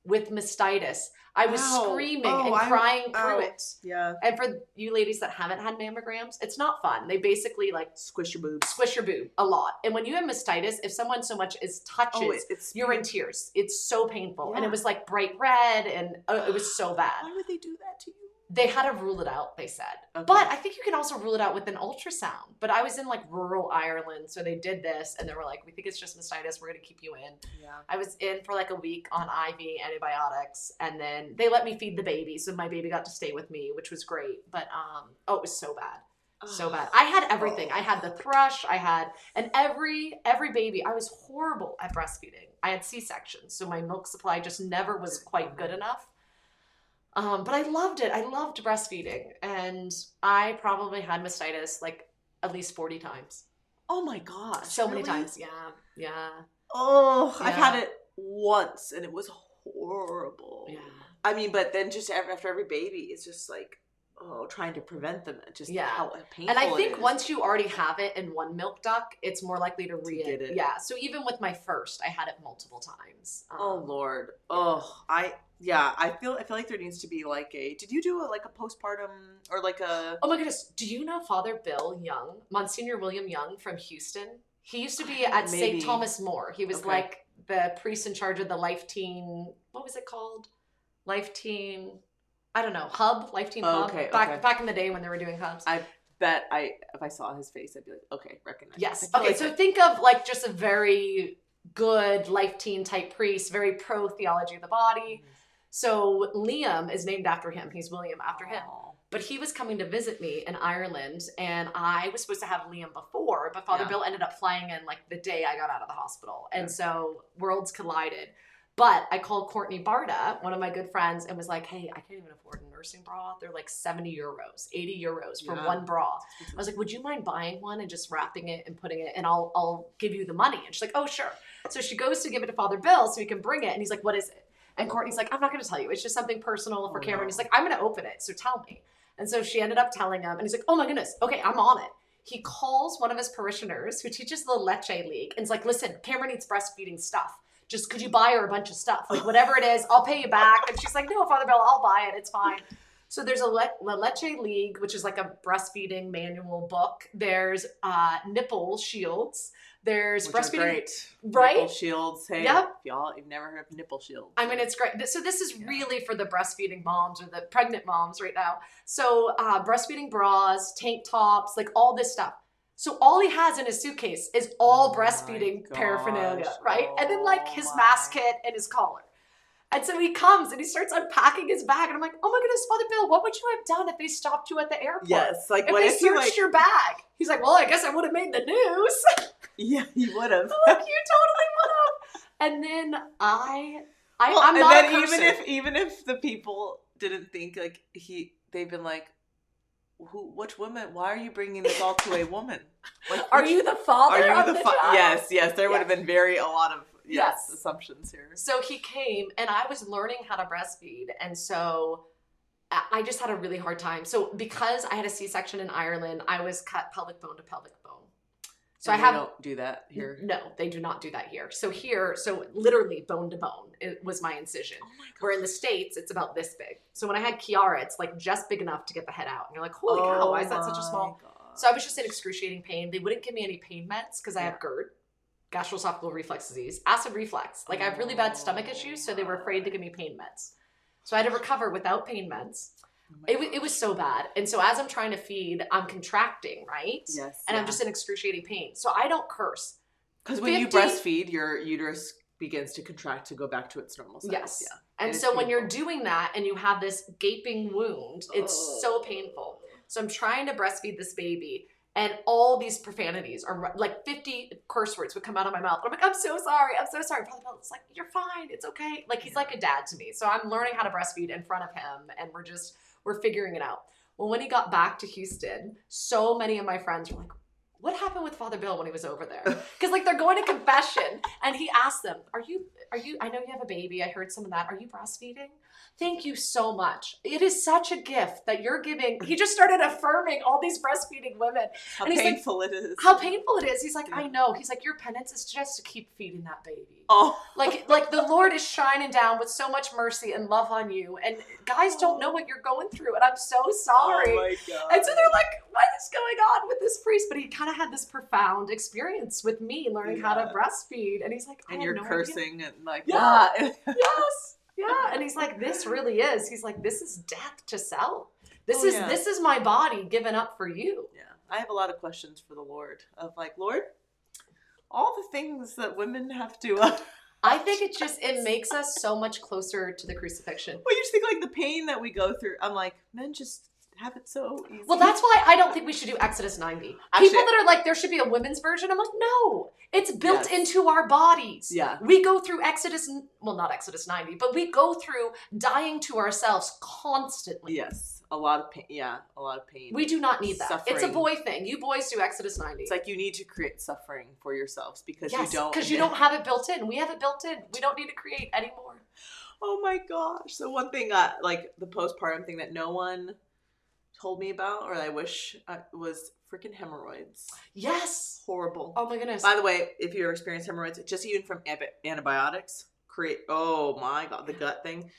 S2: with mastitis. I was screaming and crying through it.
S1: Yeah.
S2: And for you ladies that haven't had mammograms, it's not fun. They basically like
S1: squish your boob
S2: a lot. And when you have mastitis, if someone so much as touches, you're in tears. It's so painful. Yeah. And it was like bright red and it was so bad.
S1: Why would they do that to you?
S2: They had to rule it out, they said. Okay. But I think you can also rule it out with an ultrasound. But I was in like rural Ireland, so they did this, and they were like, we think it's just mastitis, we're going to keep you in. Yeah. I was in for like a week on IV antibiotics, and then they let me feed the baby, so my baby got to stay with me, which was great. But, it was so bad. So bad. I had everything. I had the thrush, and every baby, I was horrible at breastfeeding. I had C-sections, so my milk supply just never was quite good enough. But I loved it. I loved breastfeeding, and I probably had mastitis like at least 40 times.
S1: Oh my gosh.
S2: So many times. Yeah. Yeah.
S1: Oh, yeah. I've had it once and it was horrible. Yeah. I mean, but then just after every baby, it's just like, trying to prevent them. Just how painful
S2: and I think
S1: it is.
S2: Once you already have it in one milk duct, it's more likely to
S1: get it.
S2: Yeah. So even with my first, I had it multiple times.
S1: Oh Lord. Oh, I feel like there needs to be like did you do a postpartum or like a...
S2: Oh my goodness. Do you know Father Bill Young, Monsignor William Young from Houston? He used to be at St. Thomas More. He was like the priest in charge of the Life Teen, what was it called? Life Teen, I don't know, Life Teen Hub. Back in the day when they were doing hubs.
S1: I bet if I saw his face, I'd be like, okay, recognize.
S2: Yes. Okay, so think of like just a very good Life Teen type priest, very pro theology of the body. Mm-hmm. So Liam is named after him. He's William after him. But he was coming to visit me in Ireland, and I was supposed to have Liam before, but Father Bill ended up flying in like the day I got out of the hospital. And so worlds collided. But I called Courtney Barda, one of my good friends, and was like, hey, I can't even afford a nursing bra. They're like 70 euros, 80 euros for one bra. I was like, would you mind buying one and just wrapping it and putting it, and I'll give you the money. And she's like, oh, sure. So she goes to give it to Father Bill so he can bring it. And he's like, what is it? And Courtney's like, I'm not going to tell you. It's just something personal for Cameron. He's like, I'm going to open it. So tell me. And so she ended up telling him. And he's like, oh my goodness. Okay, I'm on it. He calls one of his parishioners who teaches the Leche League. And it's like, listen, Cameron needs breastfeeding stuff. Just could you buy her a bunch of stuff? Like whatever it is, I'll pay you back. And she's like, no, Father Bill, I'll buy it. It's fine. So there's a Leche League, which is like a breastfeeding manual book. There's nipple shields. There's
S1: which
S2: breastfeeding.
S1: Great.
S2: Right?
S1: Nipple shields. Hey, if you've never heard of nipple shields.
S2: I mean, it's great. So this is really for the breastfeeding moms or the pregnant moms right now. So breastfeeding bras, tank tops, like all this stuff. So all he has in his suitcase is all breastfeeding paraphernalia, right? And then like his mask kit and his collar. And so he comes and he starts unpacking his bag. And I'm like, oh my goodness, Father Bill, what would you have done if they stopped you at the airport?
S1: Yes. Like,
S2: if
S1: what
S2: they
S1: if you
S2: searched your bag? He's like, well, I guess I would have made the news.
S1: Yeah, you would have.
S2: Like, you totally would have. And then I'm not a cursor.
S1: even if the people didn't think like they've been like, which woman? Why are you bringing this all to a woman? Like,
S2: are you the father?
S1: Are you
S2: of
S1: the
S2: child?
S1: Yes. There would have been a lot of assumptions here.
S2: So he came, and I was learning how to breastfeed, and so I just had a really hard time. So because I had a C-section in Ireland, I was cut pelvic bone to pelvic bone. So
S1: and
S2: I have.
S1: They don't do that here.
S2: No, they do not do that here. So literally bone to bone, it was my incision.
S1: Oh my God.
S2: Where in the States, it's about this big. So when I had Kiara, it's like just big enough to get the head out. And you're like, holy cow, why is that such a small?
S1: God.
S2: So I was just in excruciating pain. They wouldn't give me any pain meds because I have GERD, gastroesophageal reflux disease, acid reflux. Like I have really bad stomach issues, so they were afraid to give me pain meds. So I had to recover without pain meds. It was so bad. And so as I'm trying to feed, I'm contracting, right?
S1: Yes.
S2: And I'm just in excruciating pain. So I don't curse.
S1: Because when you breastfeed, your uterus begins to contract to go back to its normal size.
S2: Yes.
S1: Yeah.
S2: And so when you're doing that and you have this gaping wound, it's so painful. So I'm trying to breastfeed this baby and all these profanities are like 50 curse words would come out of my mouth. I'm like, I'm so sorry. I'm so sorry. Father Bill's like, you're fine. It's okay. Like he's like a dad to me. So I'm learning how to breastfeed in front of him and we're figuring it out. Well, when he got back to Houston, so many of my friends were like, what happened with Father Bill when he was over there? Because like they're going to confession and he asked them, are you, I know you have a baby. I heard some of that. Are you breastfeeding? Thank you so much. It is such a gift that you're giving. He just started affirming all these breastfeeding women.
S1: How
S2: and
S1: painful it is.
S2: How painful it is. He's like, I know. He's like, your penance is just to keep feeding that baby.
S1: Oh.
S2: Like the Lord is shining down with so much mercy and love on you. And guys don't know what you're going through. And I'm so sorry.
S1: Oh my God.
S2: And so they're like, what is going on with this priest? But he kind of had this profound experience with me learning how to breastfeed. And he's like,
S1: and you're cursing and like,
S2: yeah. Yes. Yeah. And he's like, this really is. He's like, this is death to self. This is my body given up for you.
S1: Yeah. I have a lot of questions for the Lord of like, Lord, all the things that women have to
S2: I think it makes us so much closer to the crucifixion.
S1: Well, you just think like the pain that we go through. I'm like, men just have it so easy.
S2: Well, that's why I don't think we should do Exodus 90.
S1: Actually,
S2: people that are like, there should be a women's version. I'm like, no, it's built into our bodies.
S1: Yeah.
S2: We go through not Exodus 90, but we go through dying to ourselves constantly.
S1: Yes. A lot of pain. Yeah. A lot of pain.
S2: We do not need that.
S1: Suffering.
S2: It's a boy thing. You boys do Exodus 90.
S1: It's like you need to create suffering for yourselves because you
S2: you don't have it built in. We have it built in. We don't need to create anymore.
S1: Oh my gosh. So one thing, like the postpartum thing that no one told me about, or I wish was freaking hemorrhoids.
S2: Yes.
S1: Horrible.
S2: Oh my goodness.
S1: By the way, if you experience hemorrhoids, just even from antibiotics, oh my God, the gut thing.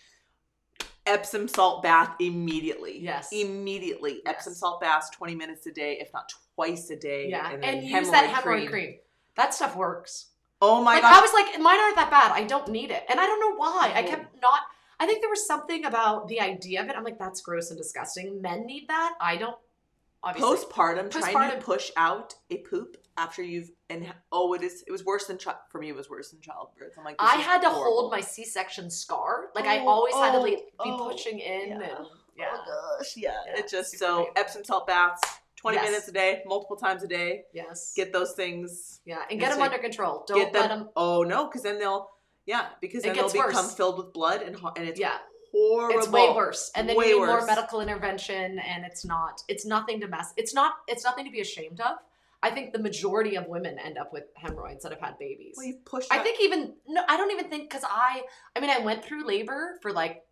S1: Epsom salt bath immediately.
S2: Yes.
S1: Immediately.
S2: Yes.
S1: Epsom salt baths 20 minutes a day, if not twice a day.
S2: Yeah.
S1: And
S2: use that hemorrhoid cream. That stuff works.
S1: Oh my God.
S2: I was like, mine aren't that bad. I don't need it. And I don't know why. I think there was something about the idea of it. I'm like, that's gross and disgusting. Men need that. I don't. Obviously.
S1: Postpartum, trying to push out a poop after it was worse than for me. It was worse than childbirth. I'm like,
S2: I had to hold my C-section scar. Like I always had to be pushing in.
S1: Yeah.
S2: And
S1: Oh gosh, yeah. It's just so Epsom salt baths, 20 minutes a day, multiple times a day.
S2: Yes.
S1: Get those things.
S2: Yeah, and get them under control. Don't let them.
S1: Oh no, because then they'll become filled with blood and it's horrible.
S2: It's way worse. And then you need more
S1: worse.
S2: medical intervention, and it's nothing to it's nothing to be ashamed of. I think the majority of women end up with hemorrhoids that have had babies.
S1: Well, you push
S2: I don't even think, because I went through labor for like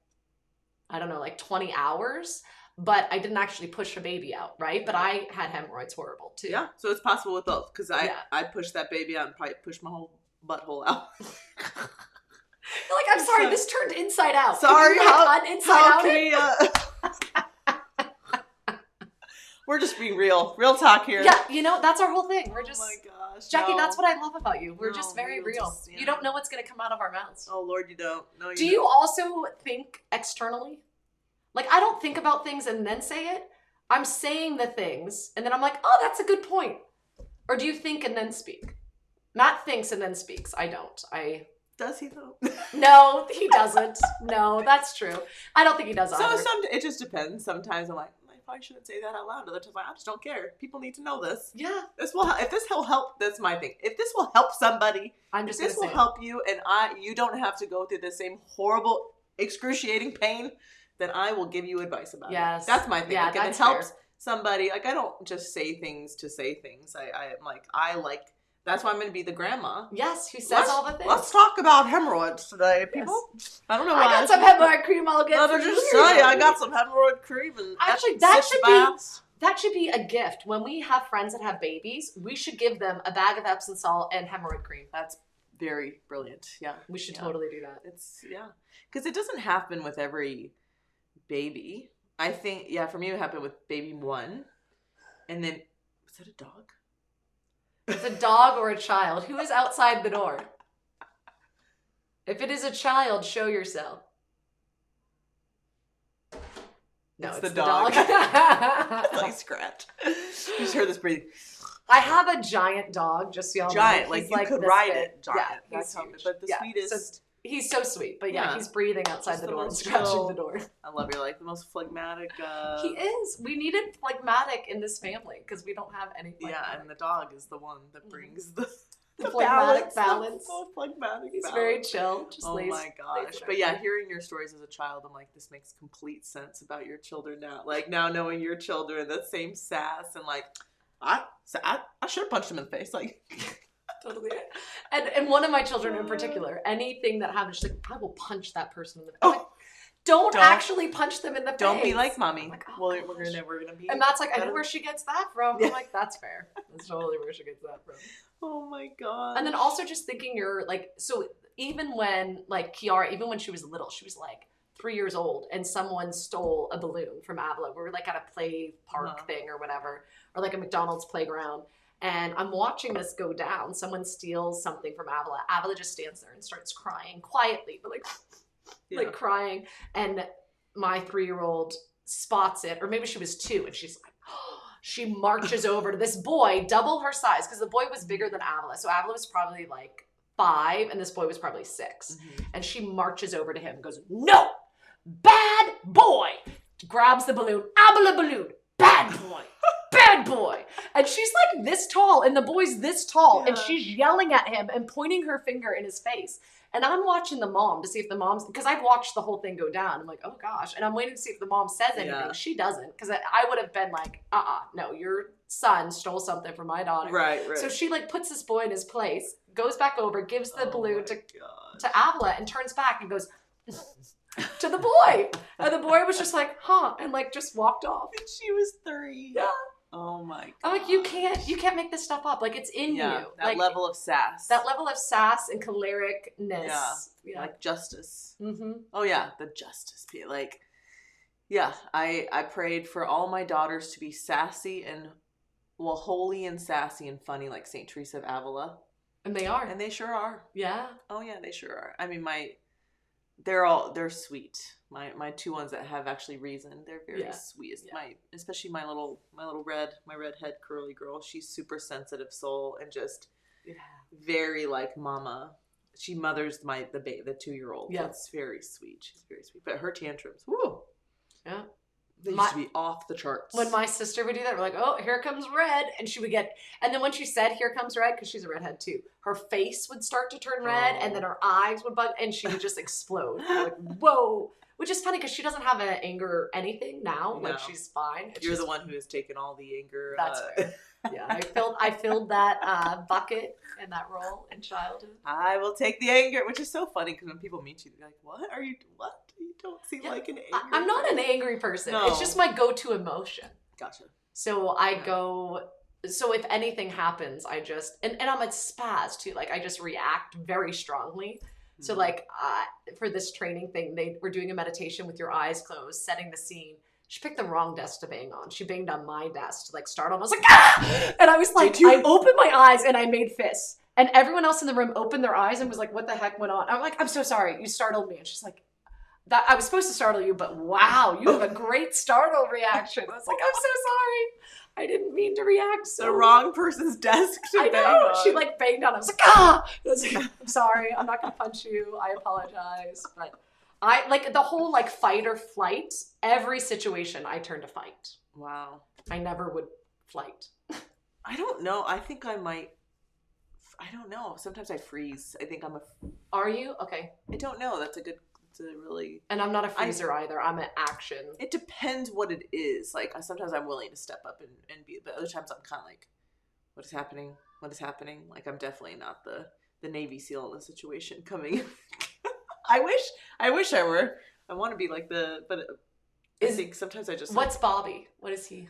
S2: 20 hours, but I didn't actually push a baby out, right? But I had hemorrhoids horrible too.
S1: Yeah, so it's possible with both, because I pushed that baby out and probably pushed my whole butthole out.
S2: You're like, I'm sorry, this turned inside out.
S1: Sorry, how
S2: out
S1: can we, we're just being real talk here.
S2: Yeah, that's our whole thing. We're just,
S1: oh my gosh,
S2: Jackie, that's what I love about you. We're just very real. You don't know what's going to come out of our mouths.
S1: Oh Lord, you don't. No, you
S2: Do you also think externally? Like, I don't think about things and then say it. I'm saying the things, and then I'm like, oh, that's a good point. Or do you think and then speak? Matt thinks and then speaks. I don't.
S1: Does he though?
S2: No, he doesn't. No, that's true. I don't think he does either.
S1: So it just depends. Sometimes I'm like, I probably shouldn't say that out loud. Other times I just don't care. People need to know this.
S2: Yeah.
S1: If this will help, that's my thing. If this will help somebody, this will help you, and you don't have to go through the same horrible, excruciating pain, then I will give you advice about it. That's my thing.
S2: Yeah,
S1: if it helps somebody, like I don't just say things to say things. I'm like, that's why I'm going to be the grandma.
S2: Yes, who says all the things.
S1: Let's talk about hemorrhoids today, people. Yes. I don't know why.
S2: I got some hemorrhoid cream I'll get for you.
S1: I got some hemorrhoid cream and
S2: actually that should be That should be a gift. When we have friends that have babies, we should give them a bag of Epsom salt and hemorrhoid cream.
S1: That's very brilliant. Yeah.
S2: We should totally do that.
S1: Because it doesn't happen with every baby. I think, for me it happened with baby 1. And then, was that a dog?
S2: It's a dog or a child. Who is outside the door? If it is a child, show yourself. No, it's the dog.
S1: Like scratch. You just heard this breathing.
S2: I have a giant dog, just so y'all know.
S1: Giant, like you could ride it. Giant.
S2: Yeah, he's huge.
S1: But the sweetest.
S2: So he's so sweet, but he's breathing outside the door and
S1: chill.
S2: scratching the door.
S1: I love you. Like the most phlegmatic.
S2: He is. We needed phlegmatic in this family because we don't have any phlegmatic.
S1: Yeah, and the dog is the one that brings the
S2: phlegmatic balance.
S1: Phlegmatic
S2: He's
S1: balance.
S2: very chill. Just
S1: oh
S2: lays,
S1: my gosh. But hearing your stories as a child, I'm like, this makes complete sense about your children now. Like now knowing your children, that same sass and like, I should have punched him in the face. Like,
S2: totally. And one of my children in particular, anything that happens, she's like, I will punch that person in the face. I'm like, don't actually punch them in the face.
S1: Don't be like mommy.
S2: Like,
S1: we're gonna be.
S2: And Matt's like, I know where she gets that from. I'm like, that's fair. That's totally where she gets that from.
S1: Oh my god.
S2: And then also just thinking you're like, so even when like Kiara, even when she was little, she was like 3 years old, and someone stole a balloon from Avila. We were like at a play park thing or whatever, or like a McDonald's playground. And I'm watching this go down. Someone steals something from Avila. Avila just stands there and starts crying quietly, but like crying. And my 3-year-old spots it, or maybe she was 2, and she's like, she marches over to this boy, double her size, because the boy was bigger than Avila. So Avila was probably like 5, and this boy was probably 6. Mm-hmm. And she marches over to him and goes, no, bad boy. Grabs the balloon, Avila balloon, bad boy. Bad boy. And she's like this tall, and the boy's this tall, and she's yelling at him and pointing her finger in his face. And I'm watching the mom to see if the mom's, because I've watched the whole thing go down. I'm like, oh gosh. And I'm waiting to see if the mom says anything. Yeah. She doesn't, because I would have been like, no, your son stole something from my daughter.
S1: Right.
S2: So she like puts this boy in his place, goes back over, gives the balloon to Avila, and turns back and goes to the boy. And the boy was just like, huh, and like just walked off.
S1: And she was 3.
S2: Yeah.
S1: Oh my god.
S2: I'm like, you can't make this stuff up. Like, it's in you.
S1: That
S2: like,
S1: level of sass.
S2: That level of sass and cholericness.
S1: Yeah. Like justice.
S2: Mm-hmm.
S1: Oh yeah, the justice. Like, yeah, I prayed for all my daughters to be sassy and, well, holy and sassy and funny like St. Teresa of Avila.
S2: And they are.
S1: And they sure are.
S2: Yeah.
S1: Oh yeah, they sure are. I mean, they're sweet. My 2 ones that have actually reason, they're very sweet. Yeah. Especially my little redhead curly girl. She's super sensitive soul and just very like mama. She mothers the 2-year-old. Yeah, it's very sweet. She's very sweet. But her tantrums, woo.
S2: Yeah.
S1: They used to be off the charts.
S2: When my sister would do that, we're like, oh, here comes red. And she would get, and then when she said, here comes red, because she's a redhead too, her face would start to turn red, and then her eyes would bug, and she would just explode. Like, whoa. Which is funny, because she doesn't have an anger or anything now. No. Like, she's fine.
S1: You're the one who has taken all the anger.
S2: That's fair. Yeah, I filled that bucket and that role in childhood.
S1: I will take the anger, which is so funny, because when people meet you, they're like, what? You don't seem like an angry
S2: I'm not an angry person. No. It's just my go-to emotion.
S1: Gotcha.
S2: So so if anything happens, I just, and I'm a spaz too. Like, I just react very strongly. Mm-hmm. So like for this training thing, they were doing a meditation with your eyes closed, setting the scene. She picked the wrong desk to bang on. She banged on my desk to like start on. I was like, ah! And I was like, I opened my eyes and I made fists. And everyone else in the room opened their eyes and was like, what the heck went on? I'm like, I'm so sorry. You startled me. And she's like, that I was supposed to startle you, but wow, you have a great startle reaction. I was like, I'm so sorry. I didn't mean to react. So
S1: the wrong person's desk to bang on.
S2: She like banged on. I was like, ah! I was like, I'm sorry. I'm not going to punch you. I apologize. But I like the whole like fight or flight, every situation I turn to fight.
S1: Wow.
S2: I never would flight.
S1: I don't know. I think I might. I don't know. Sometimes I freeze. I think I'm a.
S2: Are you? Okay.
S1: I don't know. That's a good. It's a really.
S2: And I'm not a freezer either. I'm an action.
S1: It depends what it is. Like sometimes I'm willing to step up and be, but other times I'm kind of like, what is happening? What is happening? Like I'm definitely not the Navy SEAL in the situation coming. I wish I were. I want to be like but I think sometimes I just.
S2: What's Bobby? What is he?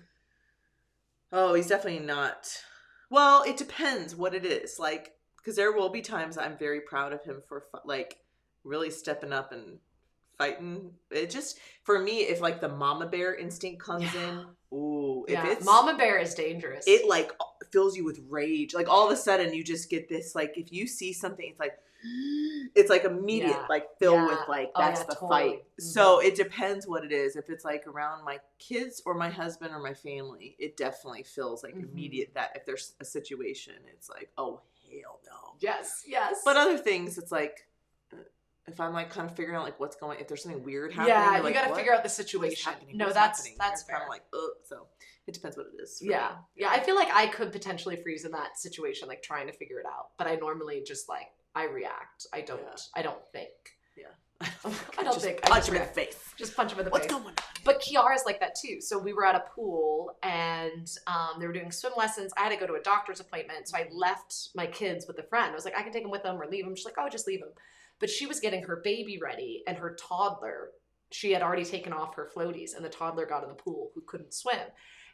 S1: Oh, he's definitely not. Well, it depends what it is. Like, because there will be times I'm very proud of him for like really stepping up and fighting. It just, for me, if like the mama bear instinct comes in, ooh, if
S2: Yeah,
S1: it's
S2: mama bear is dangerous.
S1: it like fills you with rage. Like all of a sudden you just get this, like if you see something, it's like immediate,
S2: Yeah.
S1: like fill
S2: Yeah.
S1: with like,
S2: Oh,
S1: that's
S2: yeah,
S1: the
S2: totally.
S1: fight.
S2: Mhm.
S1: So it depends what it is. If it's like around my kids or my husband or my family, it definitely feels like immediate, that if there's a situation, it's like, oh, hell no.
S2: Yes, yes.
S1: But other things, it's like, if I'm like kind of figuring out like what's going, if there's something weird happening,
S2: Yeah,
S1: you're
S2: you
S1: like,
S2: got to
S1: what?
S2: figure out the
S1: What is
S2: situation.
S1: happening?
S2: No,
S1: What is
S2: that's
S1: happening?
S2: that's
S1: You're kind
S2: fair.
S1: of like, so it depends what it is. for
S2: Yeah.
S1: me.
S2: Yeah, I feel like I could potentially freeze in that situation, like trying to figure it out. But I normally just like, I react. I don't think.
S1: Yeah.
S2: I don't
S1: just
S2: think.
S1: punch him in the face.
S2: Just punch him in the
S1: What's
S2: face.
S1: going on?
S2: But Kiara's like that too. So we were at a pool and they were doing swim lessons. I had to go to a doctor's appointment. So I left my kids with a friend. I was like, I can take them with them or leave them. She's like, oh, just leave them. But she was getting her baby ready and her toddler, she had already taken off her floaties and the toddler got in the pool who couldn't swim.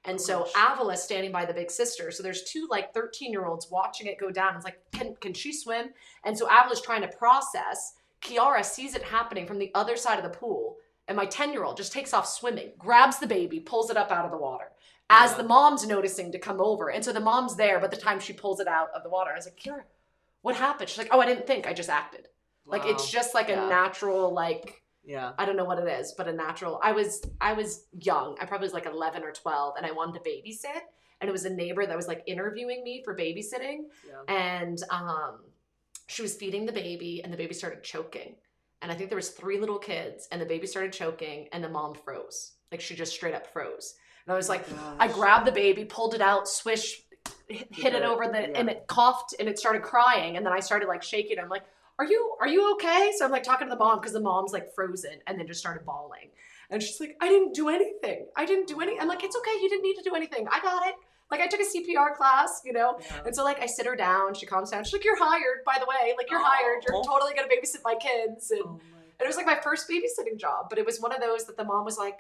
S2: And so Avila's standing by the big sister. So there's two like 13-year-olds watching it go down. It's like, can she swim? And so Avila's trying to process. Kiara sees it happening from the other side of the pool. And my 10-year-old just takes off swimming, grabs the baby, pulls it up out of the water as the mom's noticing to come over. And so the mom's there, but the time she pulls it out of the water, I was like, Kiara, what happened? She's like, oh, I didn't think, I just acted. Like, it's just like a natural, like, I don't know what it is, but a natural. I was young. I probably was like 11 or 12 and I wanted to babysit. And it was a neighbor that was like interviewing me for babysitting. Yeah. And she was feeding the baby and the baby started choking. And I think there was 3 little kids and the baby started choking and the mom froze. Like she just straight up froze. And I was like, I grabbed the baby, pulled it out, swish, hit it over and it coughed and it started crying. And then I started like shaking. I'm like, are you okay? So I'm like talking to the mom because the mom's like frozen and then just started bawling. And she's like, I didn't do anything. I'm like, it's okay. You didn't need to do anything. I got it. Like I took a CPR class, you know? Yeah. And so like I sit her down, she calms down. She's like, you're hired, by the way. Like you're hired. You're totally going to babysit my kids. And it was like my first babysitting job. But it was one of those that the mom was like,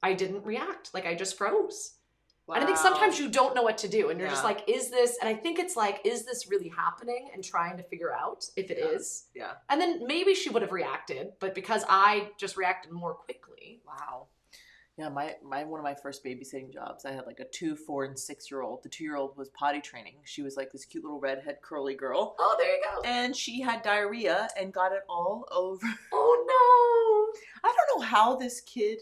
S2: I didn't react. Like I just froze. Wow. And I think sometimes you don't know what to do and you're just like, is this, and I think it's like, is this really happening, and trying to figure out if it is. Yeah. And then maybe she would have reacted, but because I just reacted more quickly. Wow.
S1: Yeah, my one of my first babysitting jobs, I had like a 2, 4, and 6-year-old. The 2-year-old was potty training. She was like this cute little redhead curly girl.
S2: Oh, there you go.
S1: And she had diarrhea and got it all over.
S2: Oh
S1: no. I don't know how this kid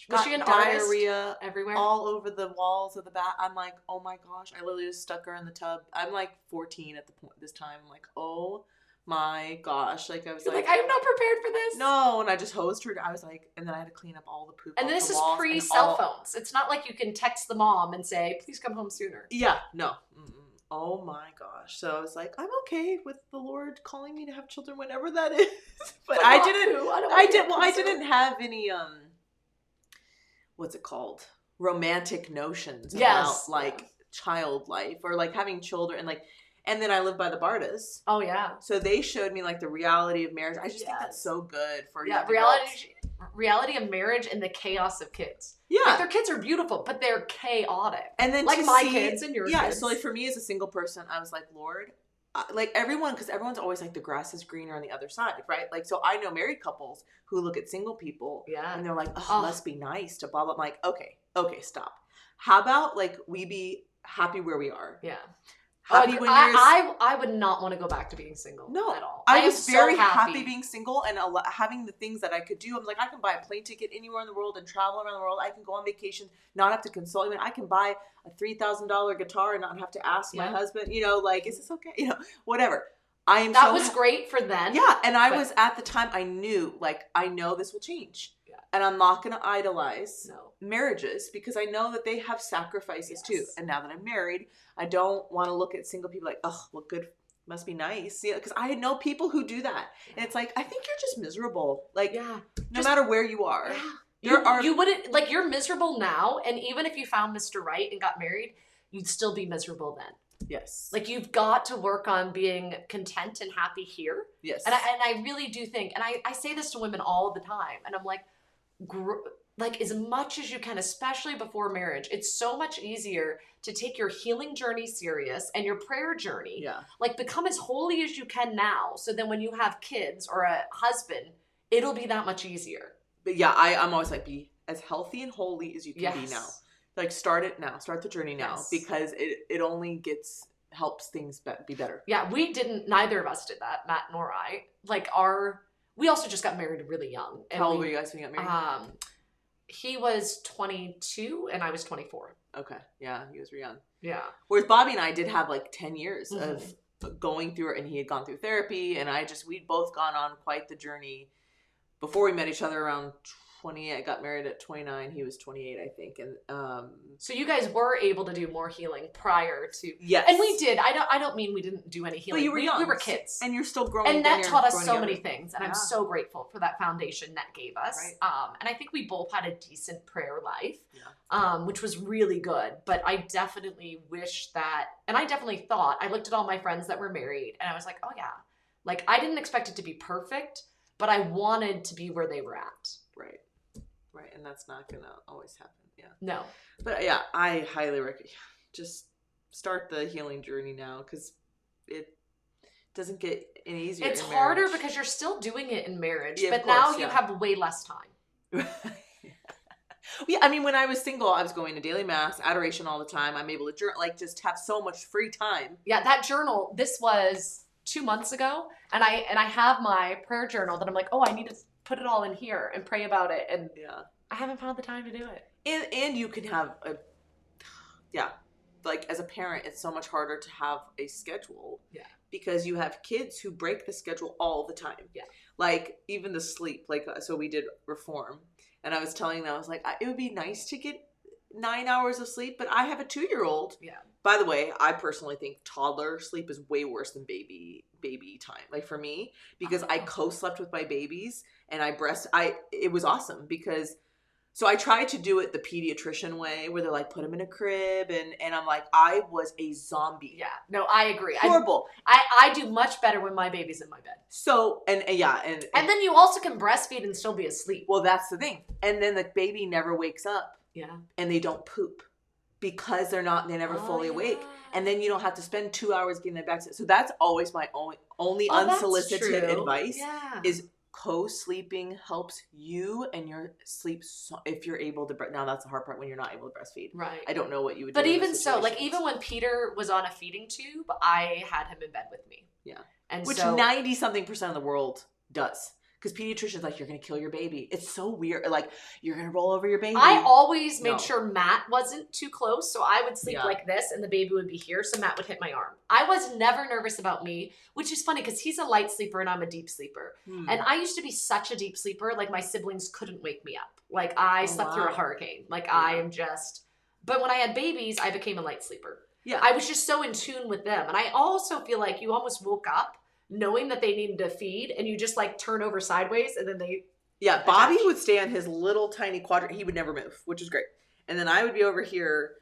S2: was she an diarrhea everywhere,
S1: all over the walls of the bath. I'm like, oh my gosh! I literally just stuck her in the tub. I'm like 14 at this time. I'm like, oh my gosh! Like I was like,
S2: I'm not prepared for this.
S1: No, and I just hosed her. I was like, and then I had to clean up all the poop.
S2: And this is pre-cell phones. It's not like you can text the mom and say, please come home sooner.
S1: Yeah, no. Oh my gosh! So I was like, I'm okay with the Lord calling me to have children whenever that is. But I didn't have any what's it called? Romantic notions about like child life or like having children and then I live by the Bartas.
S2: Oh yeah.
S1: So they showed me like the reality of marriage. I just think that's so good for
S2: reality of marriage and the chaos of kids.
S1: Yeah.
S2: Like their kids are beautiful, but they're chaotic.
S1: And then
S2: like my kids and your kids.
S1: Yeah. So like for me as a single person, I was like, Lord, like everyone, because everyone's always like the grass is greener on the other side, right? Like, so I know married couples who look at single people and they're like, oh, must be nice to blah, blah. I'm like, okay, stop. How about like we be happy where we are?
S2: Yeah.
S1: Happy when
S2: I would not want to go back to being single at all.
S1: I was very happy being single and having the things that I could do. I'm like, I can buy a plane ticket anywhere in the world and travel around the world. I can go on vacation, not have to consult. I mean, I can buy a $3,000 guitar and not have to ask my husband, like, is this okay? Whatever.
S2: That was great for then.
S1: Yeah. And I was at the time, I knew, like, I know this will change. Yeah. And I'm not going to idolize marriages because I know that they have sacrifices too. And now that I'm married, I don't want to look at single people like, oh, well, good, must be nice. Because I know people who do that. And it's like, I think you're just miserable. Like, no matter where you are.
S2: Yeah. You wouldn't, like, you're miserable now. And even if you found Mr. Right and got married, you'd still be miserable then.
S1: Yes.
S2: Like you've got to work on being content and happy here.
S1: Yes.
S2: And I really do think, and I say this to women all the time, and I'm like, like as much as you can, especially before marriage. It's so much easier to take your healing journey serious and your prayer journey.
S1: Yeah.
S2: Like become as holy as you can now. So then when you have kids or a husband, it'll be that much easier.
S1: But yeah, I'm always like, be as healthy and holy as you can be
S2: Yes.
S1: now. Like start it now. Start the journey now.
S2: Yes.
S1: Because it only helps things be better.
S2: Yeah, neither of us did that, Matt nor I. Like we also just got married really young. And
S1: How old were you guys when you got married?
S2: He was 22 and I was 24.
S1: Okay. Yeah, you guys were young.
S2: Yeah.
S1: Whereas Bobby and I did have like 10 years of going through it, and he had gone through therapy, and we'd both gone on quite the journey before we met each other around 28. I got married at 29. He was 28, I think. And
S2: so you guys were able to do more healing prior to.
S1: Yes.
S2: And we did. I don't mean we didn't do any healing.
S1: But you were young.
S2: We were kids.
S1: And you're still growing.
S2: And that taught us so many
S1: together.
S2: things. And I'm so grateful for that foundation that gave us.
S1: Right.
S2: And I think we both had a decent prayer life,
S1: yeah.
S2: Which was really good. But I definitely wish that, and I definitely thought, I looked at all my friends that were married and I was like, oh yeah. Like I didn't expect it to be perfect, but I wanted to be where they were at.
S1: Right. Right. And that's not going to always happen. Yeah.
S2: No.
S1: But yeah, I highly recommend just start the healing journey now, because it doesn't get any easier.
S2: It's
S1: in
S2: harder
S1: marriage.
S2: because you're still doing it in marriage,
S1: Yeah,
S2: but
S1: of course,
S2: now you
S1: yeah.
S2: have way less time.
S1: Yeah, I mean, when I was single, I was going to daily mass, adoration all the time. I'm able to just have so much free time.
S2: Yeah, that journal, this was 2 months ago, and I have my prayer journal that I'm like, oh, I need to put it all in here and pray about it, and
S1: yeah,
S2: I haven't found the time to do it.
S1: And you can have like as a parent, it's so much harder to have a schedule.
S2: Yeah.
S1: Because you have kids who break the schedule all the time.
S2: Yeah.
S1: Like even the sleep, like, so we did reform, and I was telling them, I was like, it would be nice to get 9 hours of sleep, but I have a 2-year-old.
S2: Yeah.
S1: By the way, I personally think toddler sleep is way worse than baby time. Like for me, because I co-slept with my babies and it was awesome because, so I tried to do it the pediatrician way where they're like, put them in a crib. And I'm like, I was a zombie.
S2: Yeah. No, I agree.
S1: Horrible.
S2: I do much better when my baby's in my bed.
S1: So, and
S2: then you also can breastfeed and still be asleep.
S1: Well, that's the thing. And then the baby never wakes up.
S2: Yeah.
S1: And they don't poop because they're never fully awake. And then you don't have to spend 2 hours getting them back. So that's always my only unsolicited advice is co-sleeping helps you and your sleep. If you're able to, now that's the hard part when you're not able to breastfeed.
S2: Right.
S1: I don't know what you would do.
S2: But even so, like even when Peter was on a feeding tube, I had him in bed with me.
S1: Yeah.
S2: And
S1: which
S2: so
S1: 90-something% of the world does. Because pediatricians like, you're going to kill your baby. It's so weird. Like, you're going to roll over your baby.
S2: I always made sure Matt wasn't too close. So I would sleep like this and the baby would be here. So Matt would hit my arm. I was never nervous about me, which is funny because he's a light sleeper and I'm a deep sleeper. And I used to be such a deep sleeper. Like my siblings couldn't wake me up. Like I slept through a hurricane. Like I am just, but when I had babies, I became a light sleeper.
S1: Yeah.
S2: I was just so in tune with them. And I also feel like you almost woke up knowing that they needed to feed and you just like turn over sideways and then they
S1: Bobby would stay on his little tiny quadrant. He would never move, which is great. And then I would be over here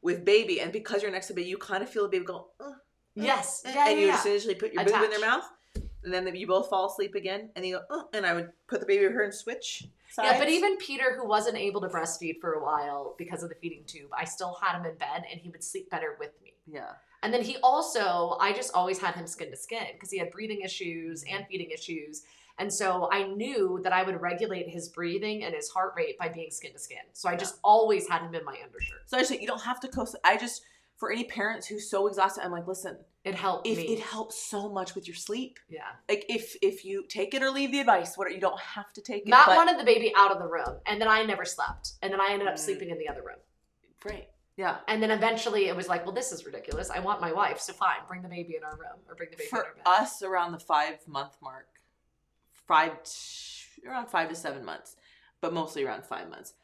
S1: with baby, and because you're next to baby, you kind of feel the baby go
S2: yes.
S1: And you just initially put your boob in their mouth, and then you both fall asleep again, and you go and I would put the baby over her and switch sides.
S2: Yeah, but even Peter, who wasn't able to breastfeed for a while because of the feeding tube, I still had him in bed and he would sleep better with me.
S1: Yeah.
S2: And then he also, I just always had him skin to skin because he had breathing issues and feeding issues. And so I knew that I would regulate his breathing and his heart rate by being skin to skin. So I just always had him in my undershirt.
S1: So I just, you don't have to for any parents who's so exhausted, I'm like, listen,
S2: it helped
S1: it helps so much with your sleep.
S2: Yeah.
S1: Like if you take it or leave the advice, you don't have to take it.
S2: Matt wanted the baby out of the room, and then I never slept. And then I ended up sleeping in the other room.
S1: Great. Yeah.
S2: And then eventually it was like, well, this is ridiculous. I want my wife. So fine, bring the baby in our room or bring the baby in our bed.
S1: For us, around the 5-month mark, around 5 to 7 months, but mostly around 5 months,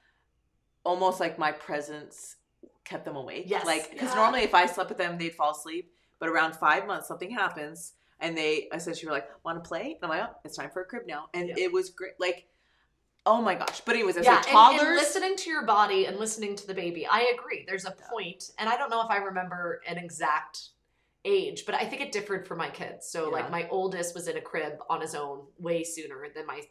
S1: almost like my presence kept them awake.
S2: Yes.
S1: Like, because normally if I slept with them, they'd fall asleep. But around 5 months, something happens. And they essentially were like, want to play? And I'm like, oh, it's time for a crib now. And it was great. Like, oh my gosh. But anyways, as toddlers.
S2: And listening to your body and listening to the baby, I agree. There's a point, and I don't know if I remember an exact age, but I think it differed for my kids. So like my oldest was in a crib on his own way sooner than my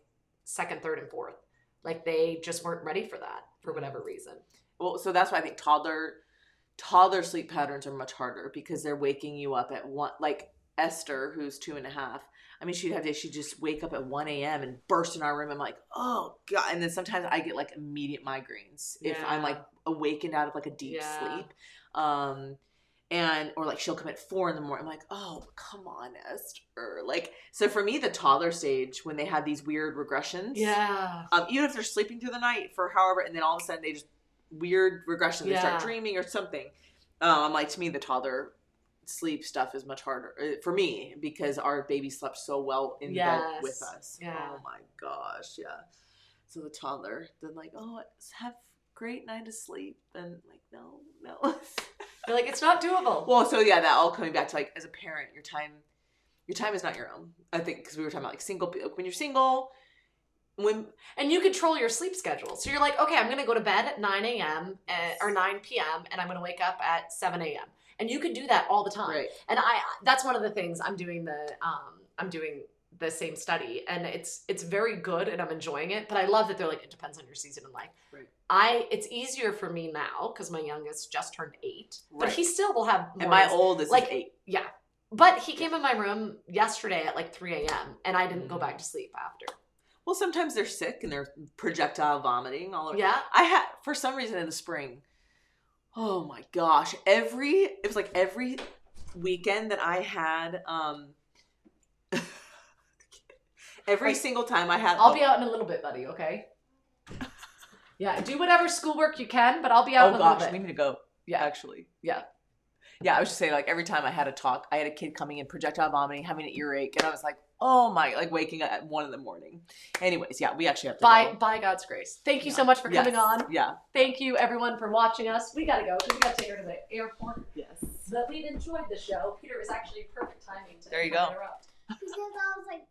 S2: second, third, and fourth. Like they just weren't ready for that for whatever reason.
S1: Well, so that's why I think toddler sleep patterns are much harder because they're waking you up at one. Like Esther, who's 2.5. I mean, she'd have days she'd just wake up at 1 a.m. and burst in our room. I'm like, oh God. And then sometimes I get like immediate migraines if I'm like awakened out of like a deep sleep. Or like she'll come at 4 a.m. I'm like, oh, come on, Esther. Like, so for me, the toddler stage, when they have these weird regressions.
S2: Yeah.
S1: Even if they're sleeping through the night for however, and then all of a sudden they just weird regression. They start dreaming or something. I'm like, to me, the toddler sleep stuff is much harder for me because our baby slept so well in bed with us. Yeah. Oh my gosh. Yeah. So the toddler, then like, oh, have great night of sleep. And like, no.
S2: You're like, it's not doable.
S1: Well, so yeah, that all coming back to like, as a parent, your time is not your own. I think, because we were talking about like single, when you're single,
S2: and you control your sleep schedule. So you're like, okay, I'm going to go to bed at 9 a.m. Or 9 p.m. and I'm going to wake up at 7 a.m. And you can do that all the time.
S1: Right.
S2: And that's one of the things I'm doing the same study, and it's very good and I'm enjoying it. But I love that they're like, it depends on your season in life. Right. It's easier for me now because my youngest just turned 8, but he still will have mornings.
S1: And my oldest is 8.
S2: Yeah. But he came in my room yesterday at like 3 a.m. and I didn't go back to sleep after.
S1: Well, sometimes they're sick and they're projectile vomiting all over.
S2: Yeah.
S1: I had, for some reason in the spring, oh my gosh, it was like every weekend that I had, every single time I had.
S2: I'll be out in a little bit, buddy, okay? Yeah, do whatever schoolwork you can, but I'll be out in a little bit. Oh gosh,
S1: we need to go.
S2: Yeah.
S1: Actually.
S2: Yeah.
S1: Yeah, I was just saying, like, every time I had a talk, I had a kid coming in, projectile vomiting, having an earache, and I was like, oh my, like waking up at 1 a.m. Anyways, yeah, we actually have to go.
S2: By God's grace. Thank you so much for coming on.
S1: Yeah.
S2: Thank you, everyone, for watching us. We gotta go, because we gotta take her to the airport.
S1: Yes.
S2: But we've enjoyed the show. Peter is actually perfect timing to
S1: there you go.
S2: interrupt.
S3: Because I was like,